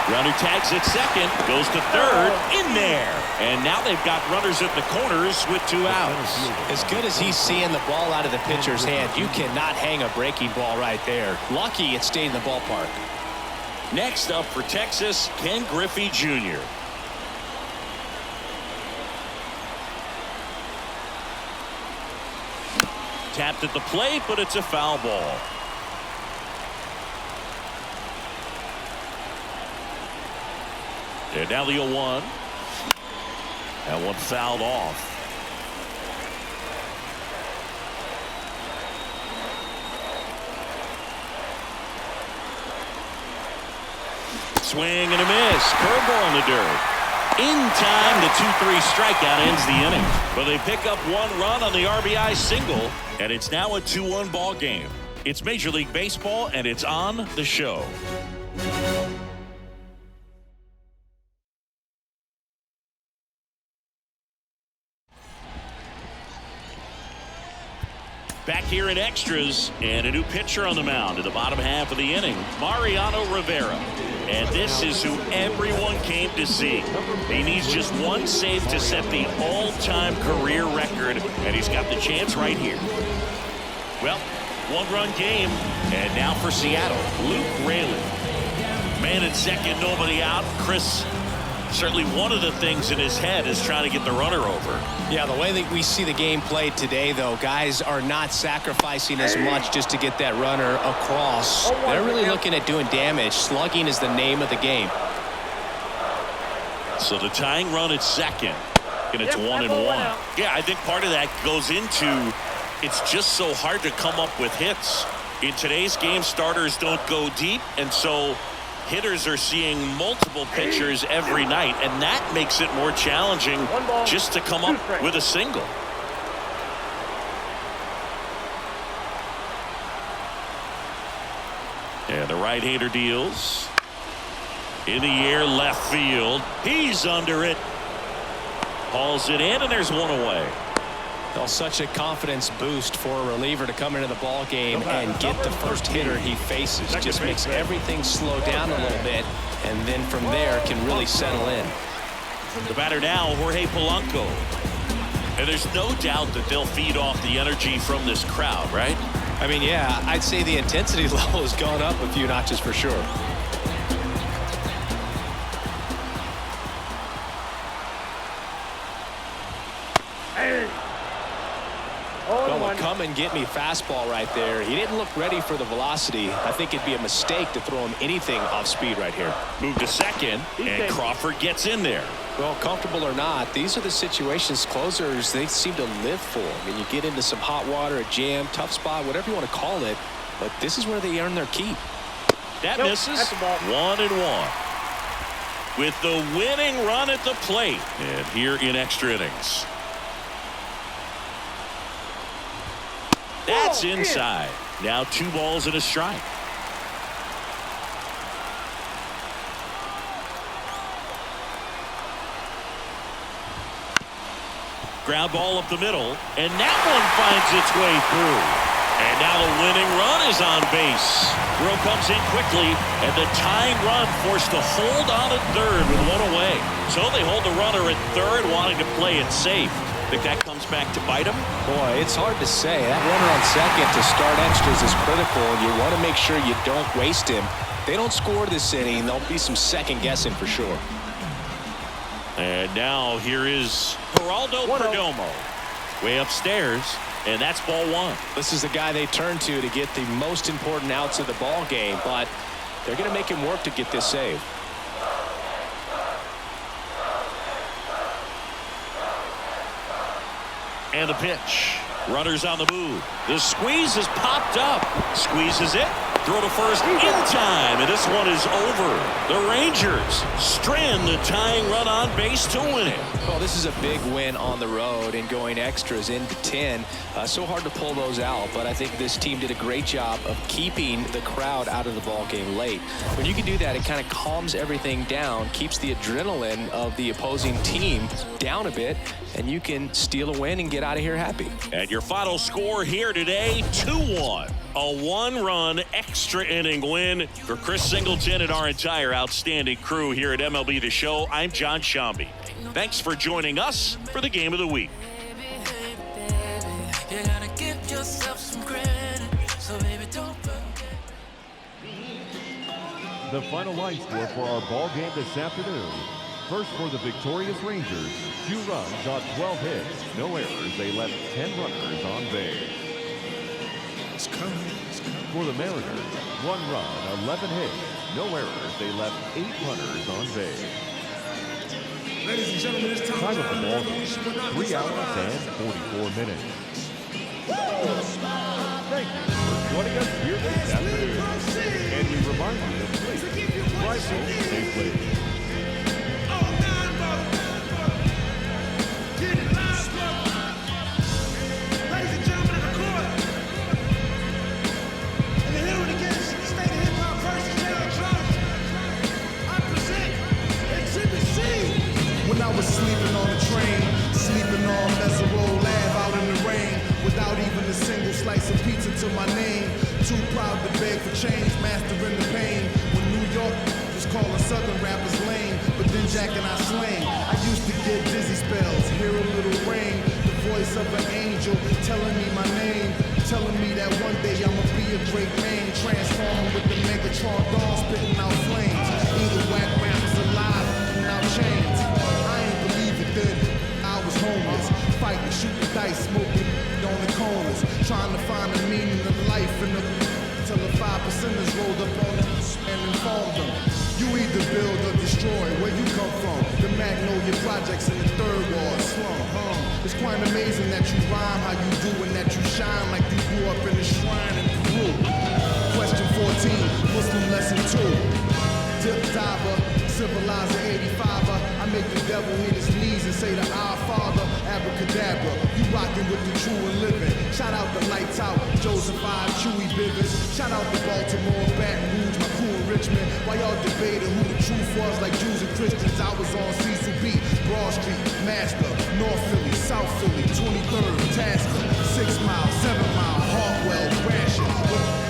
Runner tags at second, goes to third, in there. And now they've got runners at the corners with 2 outs. As good as he's seeing the ball out of the pitcher's hand, you cannot hang a breaking ball right there. Lucky it stayed in the ballpark. Next up for Texas, Ken Griffey Jr. Tapped at the plate, but it's a foul ball. And now the 0-1. That one fouled off. Swing and a miss. Curveball in the dirt. In time, the 2-3 strikeout ends the inning. But they pick up 1 run on the RBI single, and it's now a 2-1 ball game. It's Major League Baseball, and it's on the show. Back here in extras, and a new pitcher on the mound in the bottom half of the inning, Mariano Rivera. And this is who everyone came to see. He needs just 1 save to set the all-time career record, and he's got the chance right here. Well, 1-run game, and now for Seattle, Luke Raley. Man at second, nobody out. Chris, certainly one of the things in his head is trying to get the runner over. Yeah, the way that we see the game played today, though, guys are not sacrificing as much just to get that runner across. They're really looking at doing damage. Slugging is the name of the game. So the tying run at second, and it's 1-1. Yeah, I think part of that goes into it's just so hard to come up with hits. In today's game, starters don't go deep, and so hitters are seeing multiple pitchers every night, and that makes it more challenging just to come up with a single. And the right-hander deals. In the air, left field. He's under it. Hauls it in, and there's 1 away. Well, such a confidence boost for a reliever to come into the ball game and get the first hitter he faces. Just makes everything slow down a little bit, and then from there can really settle in. The batter now, Jorge Polanco. And there's no doubt that they'll feed off the energy from this crowd, right? I mean, yeah, I'd say the intensity level has gone up a few notches for sure. Well, a come and get me fastball right there. He didn't look ready for the velocity. I think it'd be a mistake to throw him anything off speed right here. Move to second, and Crawford gets in there. Well, comfortable or not, these are the situations closers they seem to live for. I mean, you get into some hot water, a jam, tough spot, whatever you want to call it, but this is where they earn their keep. That misses. 1-1. With the winning run at the plate. And here in extra innings. That's inside. Now 2 balls and a strike. Ground ball up the middle, and that one finds its way through. And now the winning run is on base. Throw comes in quickly, and the tying run forced to hold on at third with 1 away. So they hold the runner at third, wanting to play it safe. Think that comes back to bite him? Boy, it's hard to say. That runner on second to start extras is critical, and you want to make sure you don't waste him. They don't score this inning, there'll be some second guessing for sure. And now here is Geraldo Perdomo. Way upstairs, and that's ball 1. This is the guy they turn to get the most important outs of the ball game, but they're going to make him work to get this save. And the pitch. Runners on the move. The squeeze is popped up. Squeezes it. Throw to first in time, and this one is over. The Rangers strand the tying run on base to win it. Well, this is a big win on the road and going extras into 10. So hard to pull those out, but I think this team did a great job of keeping the crowd out of the ball game late. When you can do that, it kind of calms everything down, keeps the adrenaline of the opposing team down a bit, and you can steal a win and get out of here happy. And your final score here today, 2-1. A one-run extra inning win for Chris Singleton and our entire outstanding crew here at MLB The Show. I'm John Shambi. Thanks for joining us for the Game of the Week. You gotta give yourself some credit, so baby don't forget. The final line score for our ball game this afternoon. First for the victorious Rangers, 2 runs on 12 hits, no errors. They left 10 runners on base. It's coming. For the Mariners, 1 run, 11 hits, no errors. They left 8 runners on base. Ladies and gentlemen, it's time Time of the ball game, 3 hours and 44 minutes. Thank you for joining us here this afternoon. And we remind you to please drive home safely. When I was sleeping on the train, sleeping on Mesero Lab out in the rain, without even a single slice of pizza to my name. Too proud to beg for change, mastering the pain. When New York was calling Southern rappers lame, but then Jack and I slang. I used to get dizzy spells, hear a little rain, the voice of an angel telling me my name, telling me that one day I'ma be a great man, transforming with the Megatron dawn, spitting out flames. Either whack rappers alive, out chains. I was homeless, fighting, shooting dice, smoking on the corners, trying to find the meaning of life till the 5%ers rolled up on them and informed them. You either build or destroy. Where you come from? The Magnolia Projects in the 3rd Ward slum. It's quite amazing that you rhyme how you do and that you shine like you grew up in a shrine in Peru. Question 14, Muslim lesson 2. Dip diver, civilizer 85er. I make the devil hit his knees and say to our Father, abracadabra. You rockin' with the true and living. Shout out the Lights Out, Joseph I, Chewy Bivens. Shout out to Baltimore, Baton Rouge, my crew in Richmond. While y'all debated who the truth was, like Jews and Christians, I was on Cecil B, Broad Street, Master, North Philly, South Philly, 23rd, Tasker, 6 Mile, 7 Mile, Hartwell, Gratiot.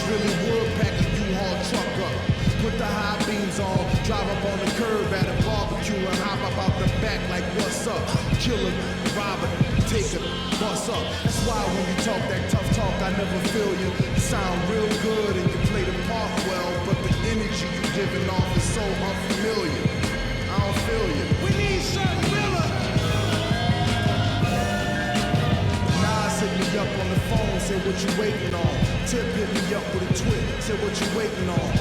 Really wood pack a U-Haul truck up. Put the high beams on, drive up on the curb at a barbecue and hop up out the back like what's up? Killer, robber, take a bus up. That's why when you talk that tough talk, I never feel you. You sound real good and you play the part well, but the energy you giving off is so unfamiliar. I don't feel you. We need something realer. Nas hit me up on the phone, said what you waiting on. Tip hit me up with a twit, said what you waiting on.